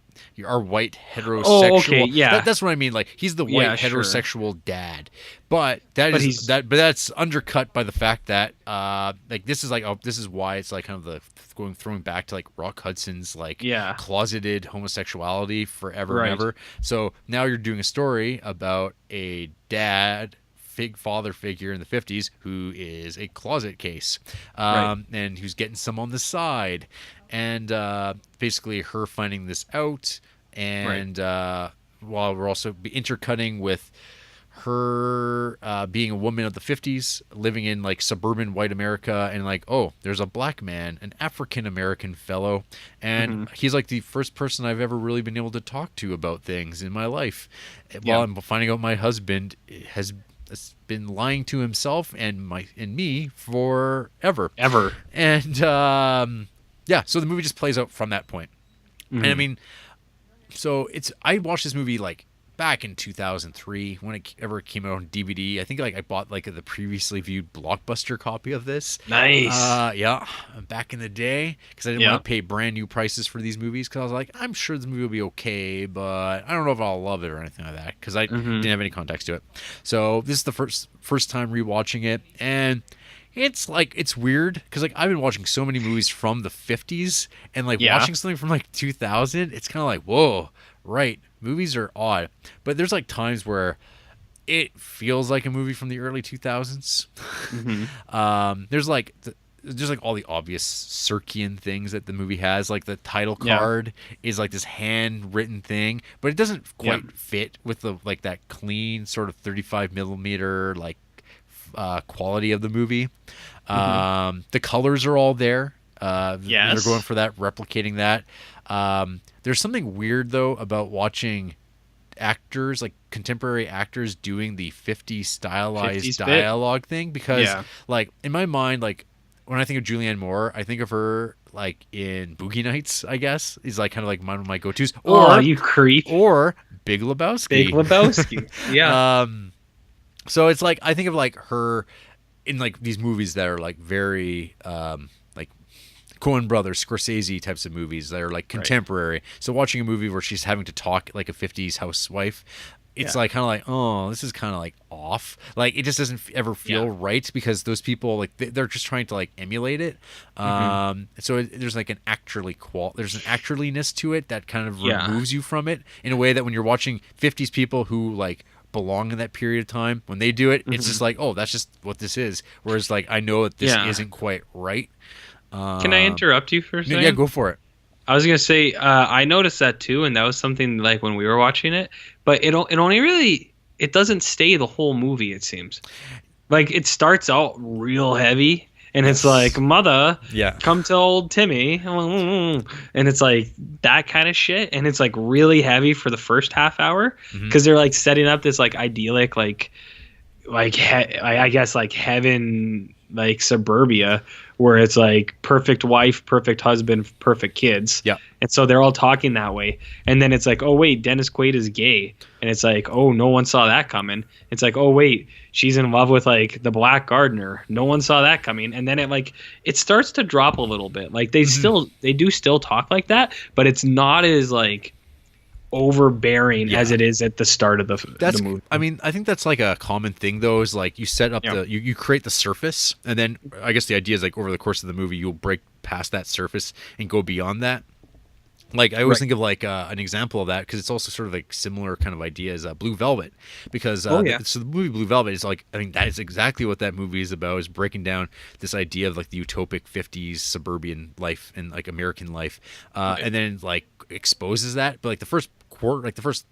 Our white heterosexual. Oh, okay, yeah. That's what I mean. Like, he's the white heterosexual dad. But that's undercut by the fact that like this is why it's like kind of the throwing back to like Rock Hudson's like closeted homosexuality forever and ever. So now you're doing a story about a father figure in the 50s who is a closet case, and who's getting some on the side, and basically her finding this out, and while we're also intercutting with her being a woman of the 50s living in like suburban white America, and like, oh, there's a black man, an African American fellow, and he's like the first person I've ever really been able to talk to about things in my life, while I'm finding out my husband has been lying to himself and me forever. And so the movie just plays out from that point. And I mean, so I watched this movie like back in 2003 when it ever came out on DVD. I think like I bought like the previously viewed Blockbuster copy of this. Nice. Back in the day, because I didn't want to pay brand new prices for these movies, because I was like, I'm sure this movie will be okay, but I don't know if I'll love it or anything like that, because I didn't have any context to it. So this is the first time rewatching it, and It's like, it's weird because like I've been watching so many movies from the 50s, and like watching something from like 2000, it's kind of like, whoa, right? Movies are odd, but there's like times where it feels like a movie from the early 2000s. There's like there's like all the obvious Sirkian things that the movie has. Like the title card is like this handwritten thing, but it doesn't quite fit with the like that clean sort of 35 millimeter like quality of the movie. The colors are all there. They're going for that, replicating that. There's something weird though about watching actors, like contemporary actors, doing the 50s stylized 50s dialogue thing, because like in my mind, like when I think of Julianne Moore, I think of her like in Boogie Nights, I guess, is like kind of like one of my go-tos. Or you creep. Or Big Lebowski. Big Lebowski. Yeah. So it's like I think of like her in like these movies that are like very like Coen Brothers, Scorsese types of movies that are like contemporary. So watching a movie where she's having to talk like a 50s housewife, it's like kind of like, oh, this is kind of like off. Like it just doesn't ever feel right, because those people like they're just trying to like emulate it. So there's like an there's an actorliness to it that kind of removes you from it in a way that when you're watching 50s people who like belong in that period of time, when they do it, it's just like, oh, that's just what this is. Whereas like I know that this isn't quite right. Can I interrupt you for a second? Yeah, go for it. I was gonna say I noticed that too, and that was something like when we were watching it, but it only really, it doesn't stay the whole movie. It seems like it starts out real heavy, and it's like, mother, come to old Timmy, and it's like that kind of shit, and it's like really heavy for the first half hour because they're like setting up this like idyllic I guess like heaven, like suburbia, where it's like perfect wife, perfect husband, perfect kids. Yeah. And so they're all talking that way. And then it's like, oh wait, Dennis Quaid is gay. And it's like, oh, no one saw that coming. It's like, oh wait, she's in love with like the black gardener. No one saw that coming. And then it starts to drop a little bit. Like they do still talk like that, but it's not as like overbearing as it is at the start of the movie. I mean, I think that's like a common thing though, is like you set up you create the surface, and then I guess the idea is like over the course of the movie you'll break past that surface and go beyond that. Like I always think of like an example of that, because it's also sort of like similar kind of idea as Blue Velvet, because so the movie Blue Velvet is like, I think that is exactly what that movie is about, is breaking down this idea of like the utopic 50s suburban life and like American life, and then like exposes that. But like the first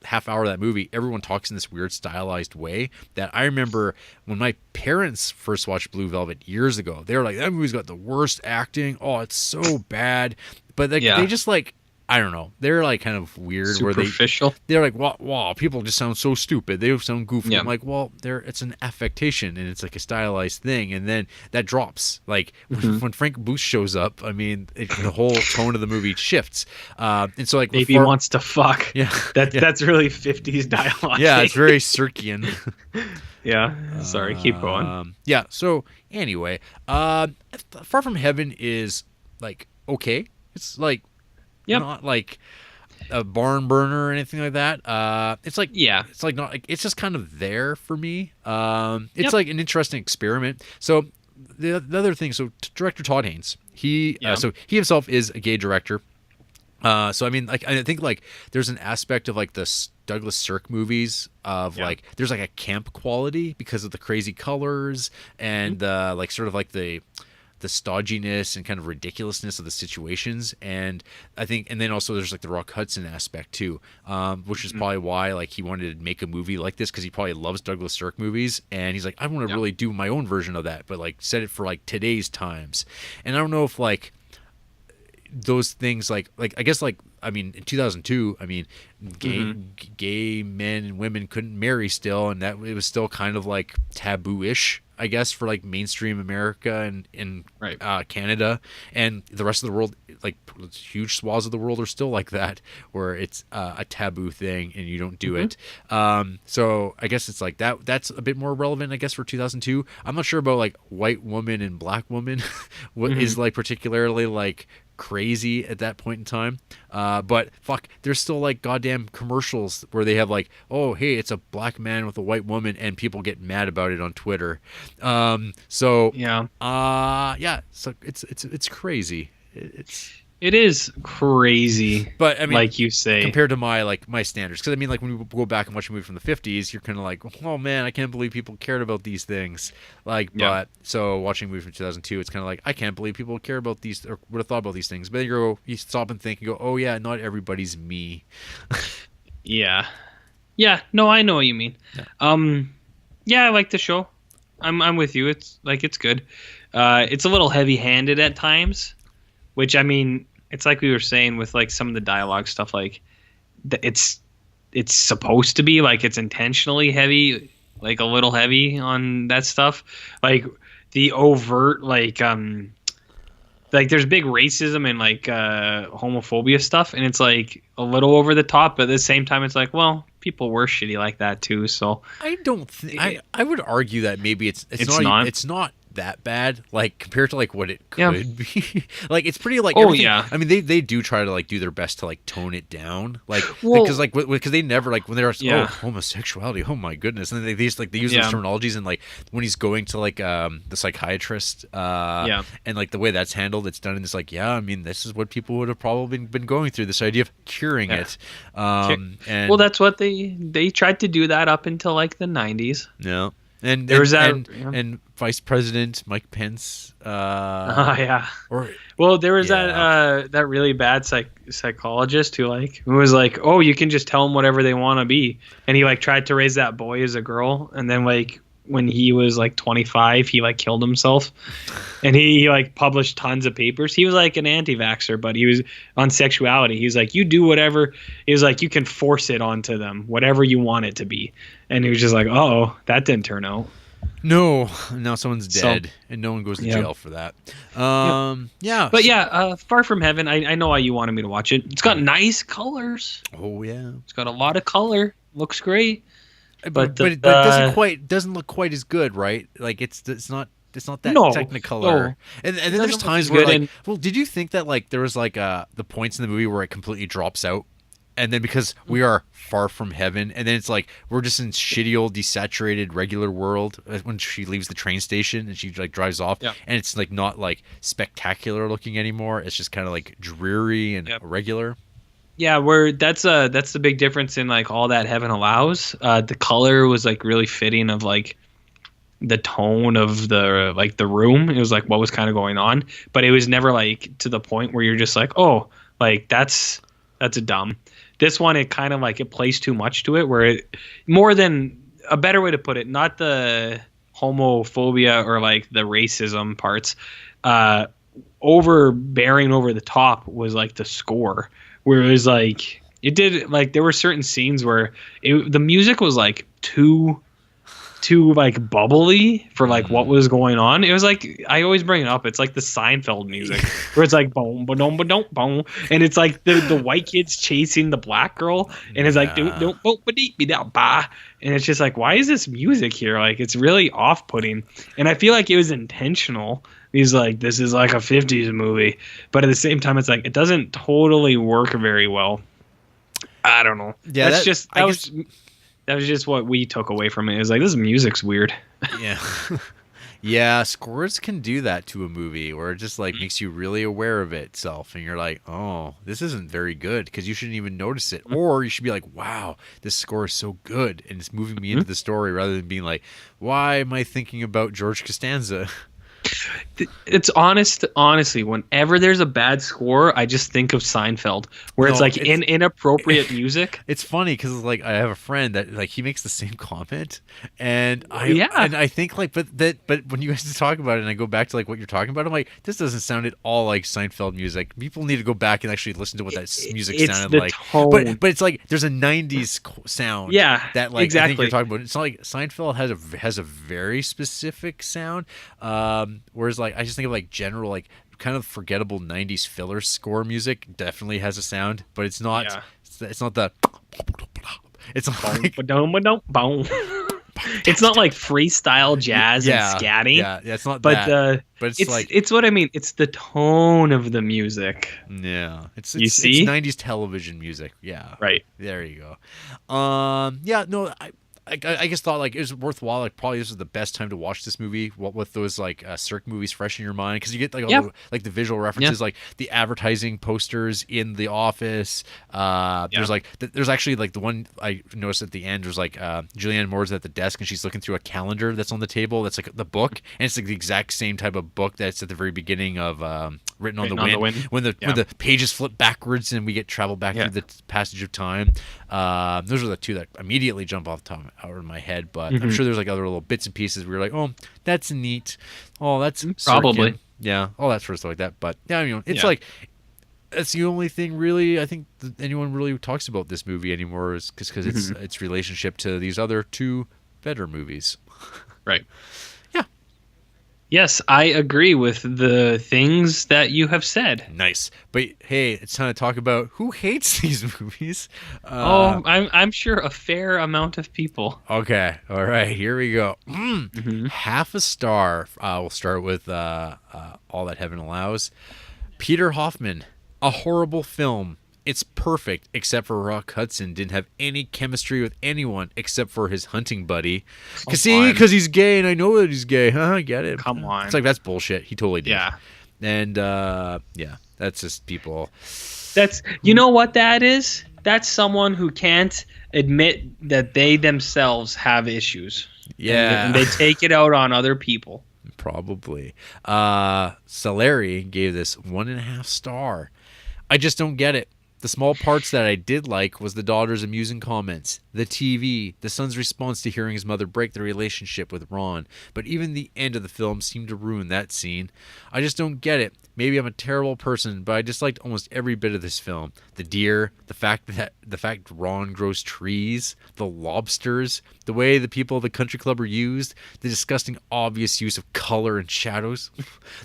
half hour of that movie, everyone talks in this weird stylized way that I remember when my parents first watched Blue Velvet years ago. They were like, that movie's got the worst acting. Oh, it's so bad. But like, they just like, I don't know. They're like kind of weird. Superficial. They're like, wow, people just sound so stupid. They sound goofy. Yeah. I'm like, well, it's an affectation, and it's like a stylized thing, and then that drops. Like when Frank Booth shows up, I mean, the whole tone of the movie shifts. And so like, baby wants to fuck. Yeah, that's really 50s dialogue. Yeah, it's very Sirkian. Yeah. Sorry, keep going. Yeah. So anyway, Far From Heaven is like okay. It's like. Not like a barn burner or anything like that. It's like it's like not like, it's just kind of there for me. It's like an interesting experiment. So the other thing, so director Todd Haynes, he himself is a gay director. So I mean, like I think like there's an aspect of like the Douglas Sirk movies of like there's like a camp quality because of the crazy colors and like sort of like the stodginess and kind of ridiculousness of the situations. And I think, and then also there's like the Rock Hudson aspect too, which is probably why like he wanted to make a movie like this, because he probably loves Douglas Sirk movies, and he's like, I want to really do my own version of that, but like set it for like today's times. And I don't know if like those things like I guess like, I mean, in 2002, I mean, gay men and women couldn't marry still, and that it was still kind of like taboo-ish, I guess, for like mainstream America and Canada, and the rest of the world. Like huge swaths of the world are still like that, where it's a taboo thing and you don't do it. So I guess it's like that. That's a bit more relevant, I guess, for 2002. I'm not sure about like white woman and black woman, what is like particularly like crazy at that point in time. But fuck, there's still like goddamn commercials where they have like, oh hey, it's a black man with a white woman, and people get mad about it on Twitter. So it's crazy. It is crazy, but I mean, like you say, compared to my standards, because I mean, like when we go back and watch a movie from the 50s, you're kind of like, oh man, I can't believe people cared about these things. Like, but so watching a movie from 2002, it's kind of like, I can't believe people care about these or would have thought about these things. But then you stop and think and go, oh yeah, not everybody's me. Yeah. No, I know what you mean. I like the show. I'm with you. It's good. It's a little heavy-handed at times. Which, I mean, it's like we were saying with like some of the dialogue stuff, like it's supposed to be like it's intentionally heavy, like a little heavy on that stuff. Like the overt, like there's big racism and like homophobia stuff, and it's like a little over the top, but at the same time it's like, well, people were shitty like that too. So I don't think I would argue that maybe it's not that bad, like compared to like what it could be. Like it's pretty like I mean they do try to like do their best to like tone it down, like because they never like when they're homosexuality, oh my goodness, and they use those terminologies, and like when he's going to like the psychiatrist and like the way that's handled, it's done in this like I mean this is what people would have probably been going through, this idea of curing it, and well that's what they tried to do that up until like the 90s. And there was and Vice President Mike Pence. There was that really bad psychologist who was like, oh, you can just tell them whatever they want to be, and he like tried to raise that boy as a girl, and then like when he was like 25, he like killed himself, and he like published tons of papers. He was like an anti-vaxxer, but he was on sexuality. He was like, you do whatever. He was like, you can force it onto them, whatever you want it to be. And he was just like, oh, that didn't turn out. No, now someone's dead, and no one goes to jail for that. But Far From Heaven, I know why you wanted me to watch it. It's got nice colors. Oh yeah, it's got a lot of color. Looks great. But it doesn't look quite as good, right? Like it's not that Technicolor. No. And then there's times where did you think that like there was like the points in the movie where it completely drops out? And then because we are far from heaven, and then it's like we're just in shitty old desaturated regular world when she leaves the train station and she like drives off, and it's like not like spectacular looking anymore. It's just kind of like dreary and regular. Yeah, where that's the big difference in like All That Heaven Allows. The color was like really fitting of like the tone of the like the room. It was like what was kind of going on, but it was never like to the point where you're just like, oh, like that's a dumb. This one, it kind of like it plays too much to it, where it more than a better way to put it, not the homophobia or like the racism parts, overbearing over the top was like the score, where it was like it did like there were certain scenes where the music was like too like bubbly for like what was going on. It was like I always bring it up. It's like the Seinfeld music where it's like boom, ba-dum, ba-dum, boom, and it's like the white kids chasing the black girl, and it's like don't boom, ba-dee, ba ba, and it's just like why is this music here? Like it's really off-putting, and I feel like it was intentional. He's like this is like a 50s movie, but at the same time it's like it doesn't totally work very well. I don't know. Yeah, that was just what we took away from it. It was like, this music's weird. Yeah. Yeah, scores can do that to a movie where it just like makes you really aware of itself. And you're like, oh, this isn't very good, because you shouldn't even notice it. Or you should be like, wow, this score is so good. And it's moving me into the story, rather than being like, why am I thinking about George Costanza? It's honestly, whenever there's a bad score, I just think of Seinfeld, where it's like inappropriate music. It's funny because like I have a friend that like he makes the same comment, and I think like but when you guys talk about it and I go back to like what you're talking about, I'm like, this doesn't sound at all like Seinfeld music. People need to go back and actually listen to what that music sounded like. Tone. But it's like there's a 90s sound. Yeah, that like exactly. I think you're talking about. It's not like Seinfeld has a very specific sound. Whereas like I just think of like general like kind of forgettable 90s filler score music definitely has a sound, but it's not it's not the it's not like It's not like freestyle jazz and scatting. Yeah, it's not that. But it's what I mean. It's the tone of the music. Yeah, it's you see? It's 90s television music. Yeah, right. There you go. Yeah, no, I guess thought like it was worthwhile. Like probably this was the best time to watch this movie. What with those like Sirk movies fresh in your mind, because you get like all the visual references, like the advertising posters in the office. There's actually like the one I noticed at the end. There's like Julianne Moore's at the desk and she's looking through a calendar that's on the table. That's like the book, and it's like the exact same type of book that's at the very beginning of Written on the Wind. When the pages flip backwards and we get travel back through the passage of time. Those are the two that immediately jump off the top out of my head, but I'm sure there's like other little bits and pieces where you're like, oh, that's neat. Oh, that's probably Sirkin. Yeah, all that sort of stuff like that. But yeah, it's like that's the only thing really I think that anyone really talks about this movie anymore is because its relationship to these other two better movies. Right. Yes, I agree with the things that you have said. Nice. But hey, it's time to talk about who hates these movies. I'm sure a fair amount of people. Okay. All right. Here we go. Half a star. We'll start with All That Heaven Allows. Peter Hoffman. A horrible film. It's perfect, except for Rock Hudson didn't have any chemistry with anyone except for his hunting buddy. Because he's gay, and I know that he's gay. I get it. Come on. It's like, that's bullshit. He totally did. Yeah. And, that's just people. You know what that is? That's someone who can't admit that they themselves have issues. Yeah. And they take it out on other people. Probably. Saleri gave this 1.5 star. I just don't get it. The small parts that I did like was the daughter's amusing comments, the TV, the son's response to hearing his mother break the relationship with Ron. But even the end of the film seemed to ruin that scene. I just don't get it. Maybe I'm a terrible person, but I disliked almost every bit of this film. The deer, the fact Ron grows trees, the lobsters, the way the people of the country club are used, the disgusting obvious use of color and shadows,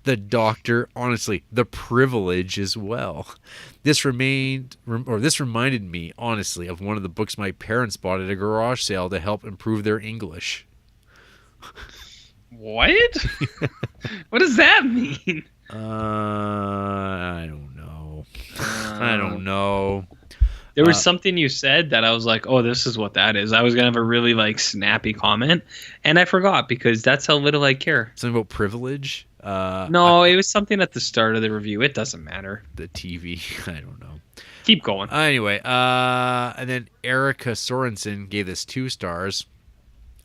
the doctor, honestly, the privilege as well. This reminded me, honestly, of one of the books my parents bought at a garage sale to help improve their English. What? What does that mean? I don't know. There was something you said that I was like, oh, this is what that is. I was going to have a really snappy comment, and I forgot because that's how little I care. Something about privilege? No, it was something at the start of the review. It doesn't matter. The TV. I don't know. Keep going. Anyway, and then Erica Sorensen gave this 2 stars.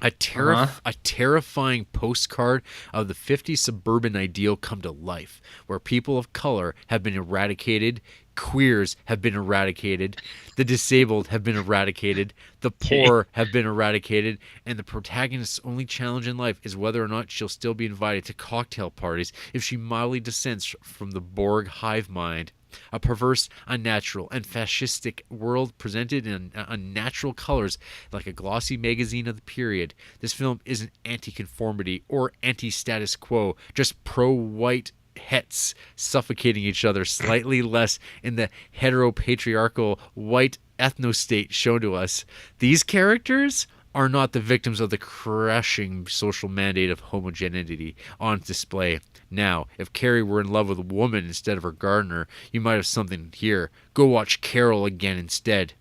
A terrifying postcard of the 50s suburban ideal come to life, where people of color have been eradicated, queers have been eradicated, the disabled have been eradicated, the poor have been eradicated, and the protagonist's only challenge in life is whether or not she'll still be invited to cocktail parties if she mildly dissents from the Borg hive mind. A perverse, unnatural, and fascistic world presented in unnatural colors like a glossy magazine of the period. This film isn't anti-conformity or anti-status quo, just pro-white hets suffocating each other slightly less in the heteropatriarchal white ethno-state shown to us. These characters are not the victims of the crushing social mandate of homogeneity on display. Now, if Carrie were in love with a woman instead of her gardener, you might have something here. Go watch Carol again instead.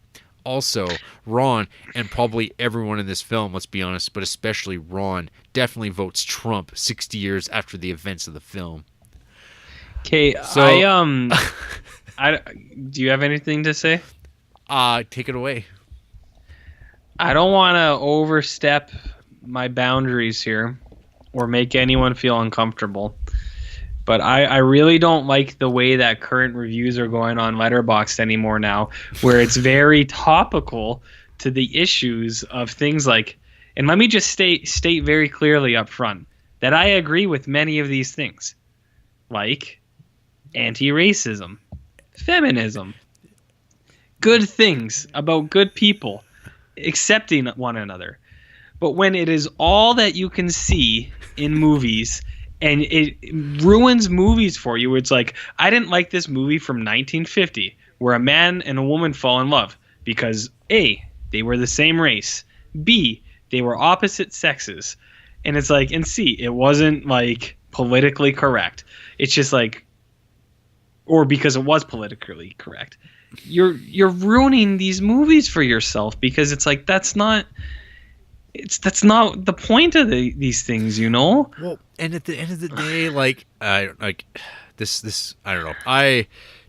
Also, Ron, and probably everyone in this film, let's be honest, but especially Ron, definitely votes Trump 60 years after the events of the film. Okay, so do you have anything to say? Take it away. I don't want to overstep my boundaries here or make anyone feel uncomfortable, but I really don't like the way that current reviews are going on Letterboxd anymore now, where it's very topical to the issues of things like, and let me just state very clearly up front that I agree with many of these things, like anti-racism, feminism, good things about good people, accepting one another. But when it is all that you can see in movies and it ruins movies for you, it's like, I didn't like this movie from 1950 where a man and a woman fall in love because A, they were the same race, B, they were opposite sexes, and it's like, and see, it wasn't like politically correct. It's just like, or because it was politically correct. You're ruining these movies for yourself, because it's like that's not the point of these things, you know. Well, and at the end of the day, like this I don't know.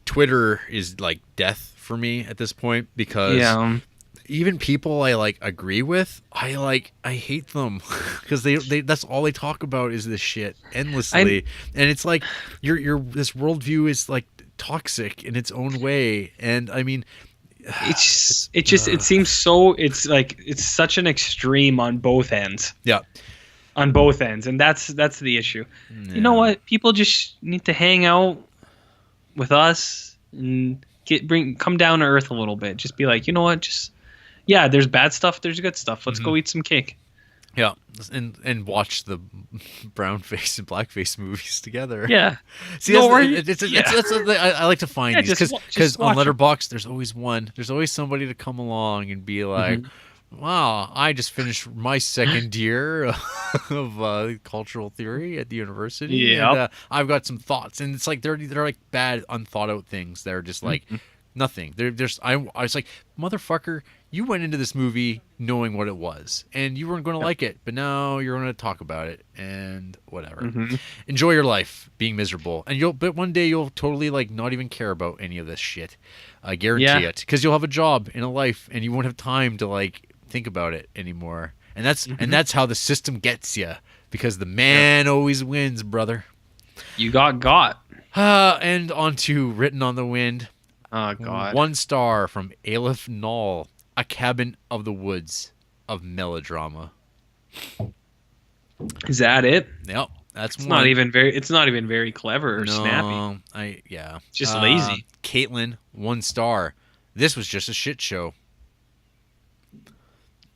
Twitter is like death for me at this point, because even people I like agree with, I hate them because they that's all they talk about is this shit endlessly, and it's like your this worldview is like toxic in its own way, and I mean, it seems so, it's like it's such an extreme on both ends. Yeah. On both ends, and that's the issue. Yeah. You know what? People just need to hang out with us and come down to earth a little bit. Just be like, you know what? Just there's bad stuff, there's good stuff. Let's go eat some cake. Yeah, and watch the brown face and black face movies together. Yeah. See, I like to find these because on Letterboxd there's always somebody to come along and be like, wow, I just finished my second year of cultural theory at the university. Yeah, and I've got some thoughts, and it's like they're like bad, unthought out things. They're just like nothing. They're just I was like, motherfucker, you went into this movie knowing what it was, and you weren't going to like it, but now you're going to talk about it and whatever. Enjoy your life being miserable, and but one day you'll totally like not even care about any of this shit. I guarantee it, because you'll have a job and a life, and you won't have time to like think about it anymore. And that's how the system gets you, because the man always wins, brother. You got. And on to Written on the Wind. Oh God. 1 star from Aleph Null. A Cabin of the Woods of melodrama. Is that it? Yep, that's it's not even very clever or snappy. Just lazy. Caitlin, 1 star. This was just a shit show.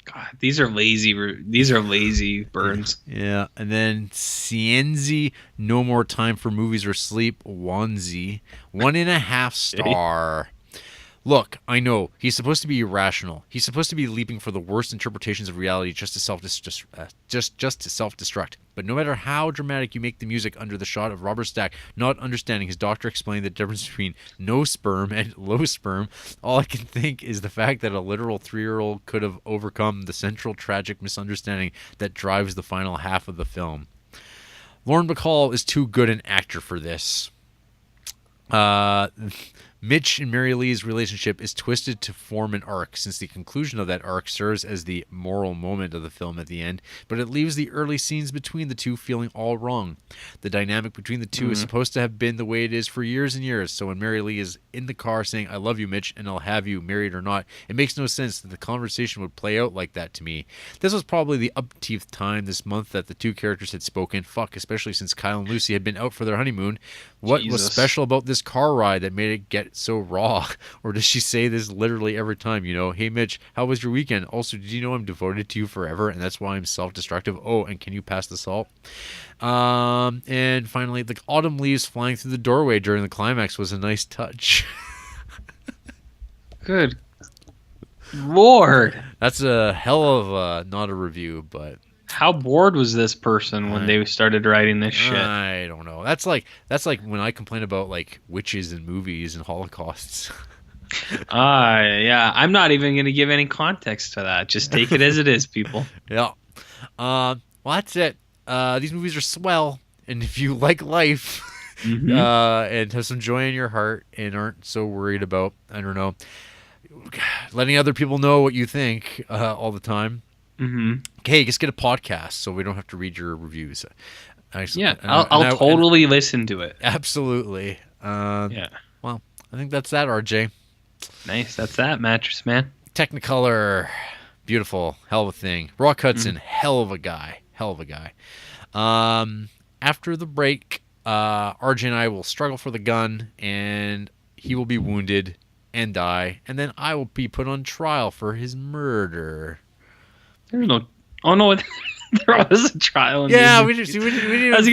God, these are lazy burns. Yeah, and then Cienzi, No More Time for Movies or Sleep, Wanzi, 1.5 star. Look, I know he's supposed to be irrational. He's supposed to be leaping for the worst interpretations of reality just to self-destruct. But no matter how dramatic you make the music under the shot of Robert Stack not understanding his doctor explaining the difference between no sperm and low sperm, all I can think is the fact that a literal 3-year-old could have overcome the central tragic misunderstanding that drives the final half of the film. Lauren Bacall is too good an actor for this. Mitch and Mary Lee's relationship is twisted to form an arc, since the conclusion of that arc serves as the moral moment of the film at the end, but it leaves the early scenes between the two feeling all wrong. The dynamic between the two is supposed to have been the way it is for years and years, so when Mary Lee is in the car saying, I love you, Mitch, and I'll have you, married or not, it makes no sense that the conversation would play out like that to me. This was probably the upteenth time this month that the two characters had spoken, especially since Kyle and Lucy had been out for their honeymoon. What was special about this car ride that made it get so raw? Or does she say this literally every time, hey Mitch, how was your weekend? Also, did you know I'm devoted to you forever and that's why I'm self-destructive? Oh, and can you pass the salt? And finally, the autumn leaves flying through the doorway during the climax was a nice touch. Good Lord. That's a hell of not a review, but how bored was this person when they started writing this shit? I don't know. That's like when I complain about like witches in movies and holocausts. Yeah. I'm not even going to give any context to that. Just take it as it is, people. Yeah. Well, that's it. These movies are swell, and if you like life and have some joy in your heart and aren't so worried about, I don't know, letting other people know what you think all the time. Okay, just get a podcast so we don't have to read your reviews. I'll totally listen to it. Absolutely. Well, I think that's that, RJ. Nice. That's that, Mattress Man. Technicolor. Beautiful. Hell of a thing. Rock Hudson. Hell of a guy. After the break, RJ and I will struggle for the gun, and he will be wounded and die, and then I will be put on trial for his murder. There's no... Oh, no. There was a trial. Yeah, we didn't. I was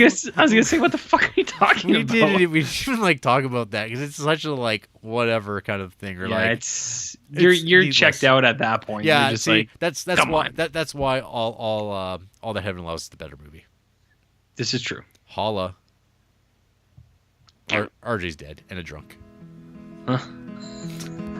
gonna say, what the fuck are you talking about? We didn't even like talk about that because it's such a like whatever kind of thing. Or like you're checked out at that point. Yeah, you're just see, that's why all that Heaven Allows is the better movie. This is true. Holla. RJ's dead and a drunk. Huh?